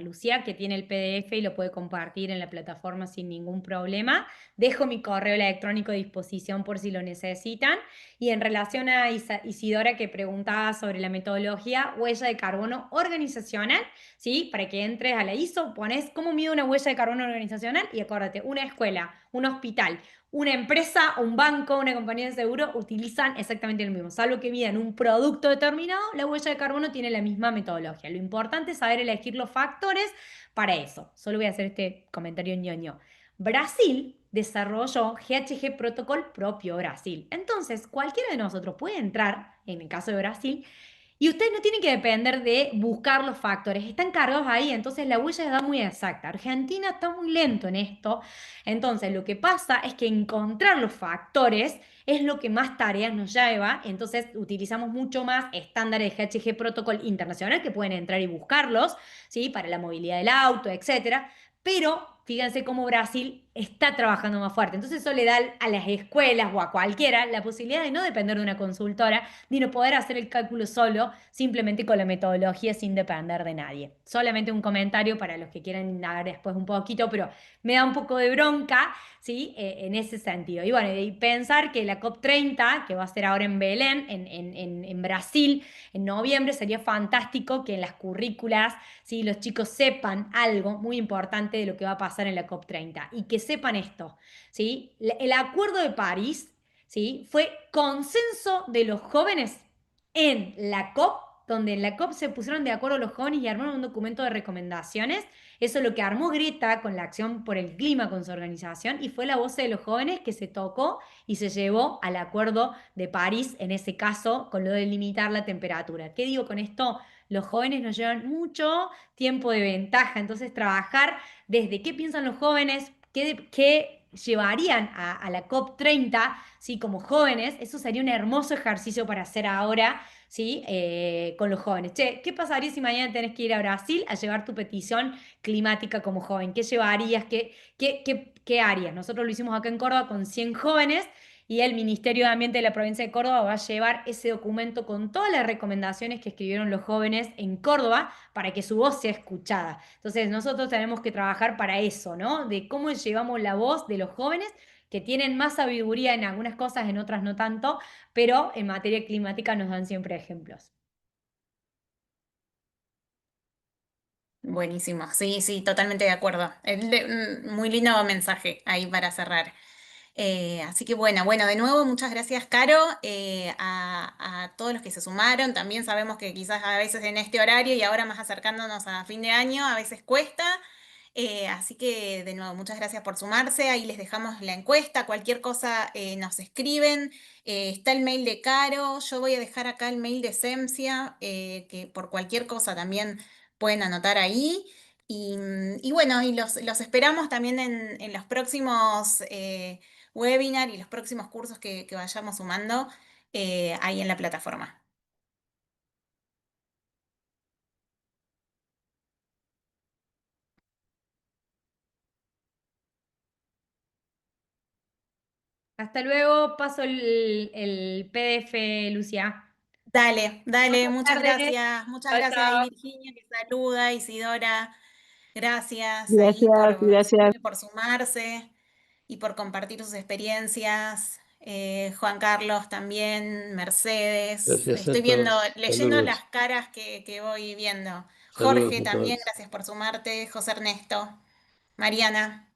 Lucía que tiene el PDF y lo puede compartir en la plataforma sin ningún problema. Dejo mi correo electrónico a disposición por si lo necesitan. Y en relación a Isidora que preguntaba sobre la metodología, huella de carbono organizacional, ¿sí? Para que entres a la ISO, pones cómo mide una huella de carbono organizacional y acuérdate, una escuela, un hospital, una empresa, un banco, una compañía de seguro utilizan exactamente lo mismo, salvo que midan un producto determinado, la huella de carbono tiene la misma metodología. Lo importante es saber elegir los factores para eso. Solo voy a hacer este comentario ñoño. Brasil desarrolló GHG Protocol propio Brasil. Entonces, cualquiera de nosotros puede entrar, en el caso de Brasil, y ustedes no tienen que depender de buscar los factores, están cargados ahí, entonces la huella es muy exacta. Argentina está muy lento en esto, entonces lo que pasa es que encontrar los factores es lo que más tareas nos lleva, entonces utilizamos mucho más estándares de GHG Protocol internacional que pueden entrar y buscarlos, ¿sí? Para la movilidad del auto, etcétera, pero fíjense cómo Brasil está trabajando más fuerte. Entonces eso le da a las escuelas o a cualquiera la posibilidad de no depender de una consultora, ni no poder hacer el cálculo solo, simplemente con la metodología sin depender de nadie. Solamente un comentario para los que quieran indagar después un poquito, pero me da un poco de bronca, ¿sí? En ese sentido. Y bueno, y pensar que la COP30, que va a ser ahora en Belén, en Brasil, en noviembre, sería fantástico que en las currículas, ¿sí? Los chicos sepan algo muy importante de lo que va a pasar en la COP30 y que sepan esto, ¿sí? El Acuerdo de París, ¿sí? Fue consenso de los jóvenes en la COP, donde en la COP se pusieron de acuerdo los jóvenes y armaron un documento de recomendaciones. Eso es lo que armó Greta con la Acción por el Clima, con su organización, y fue la voz de los jóvenes que se tocó y se llevó al Acuerdo de París, en ese caso, con lo de limitar la temperatura. ¿Qué digo con esto? Los jóvenes nos llevan mucho tiempo de ventaja, entonces trabajar desde qué piensan los jóvenes, qué llevarían a la COP30, ¿sí? Como jóvenes, eso sería un hermoso ejercicio para hacer ahora, ¿sí? Con los jóvenes. Che, ¿qué pasaría si mañana tenés que ir a Brasil a llevar tu petición climática como joven? ¿Qué llevarías? ¿Qué harías? Nosotros lo hicimos acá en Córdoba con 100 jóvenes y el Ministerio de Ambiente de la provincia de Córdoba va a llevar ese documento con todas las recomendaciones que escribieron los jóvenes en Córdoba para que su voz sea escuchada. Entonces, nosotros tenemos que trabajar para eso, ¿no? De cómo llevamos la voz de los jóvenes que tienen más sabiduría en algunas cosas, en otras no tanto, pero en materia climática nos dan siempre ejemplos. Buenísimo, sí, sí, totalmente de acuerdo. Muy lindo mensaje ahí para cerrar. Así que bueno, de nuevo, muchas gracias, Caro, a todos los que se sumaron. También sabemos que quizás a veces en este horario y ahora más acercándonos a fin de año, a veces cuesta. Así que de nuevo, muchas gracias por sumarse. Ahí les dejamos la encuesta. Cualquier cosa nos escriben. Está el mail de Caro. Yo voy a dejar acá el mail de Semsia, que por cualquier cosa también pueden anotar ahí. Y bueno, y los esperamos también en los próximos webinar y los próximos cursos que vayamos sumando ahí en la plataforma. Hasta luego, paso el PDF, Lucia. Dale, dale, Buenas muchas tardes. gracias. Muchas Chao, gracias ahí, chao. Virginia, que saluda, Isidora. Gracias ahí Gracias, gracias. por sumarse y por compartir sus experiencias. Juan Carlos también, Mercedes. Gracias a Estoy viendo, todos. leyendo las Saludos. caras que voy viendo. Saludos Jorge a también, todos. gracias por sumarte. José Ernesto, Mariana.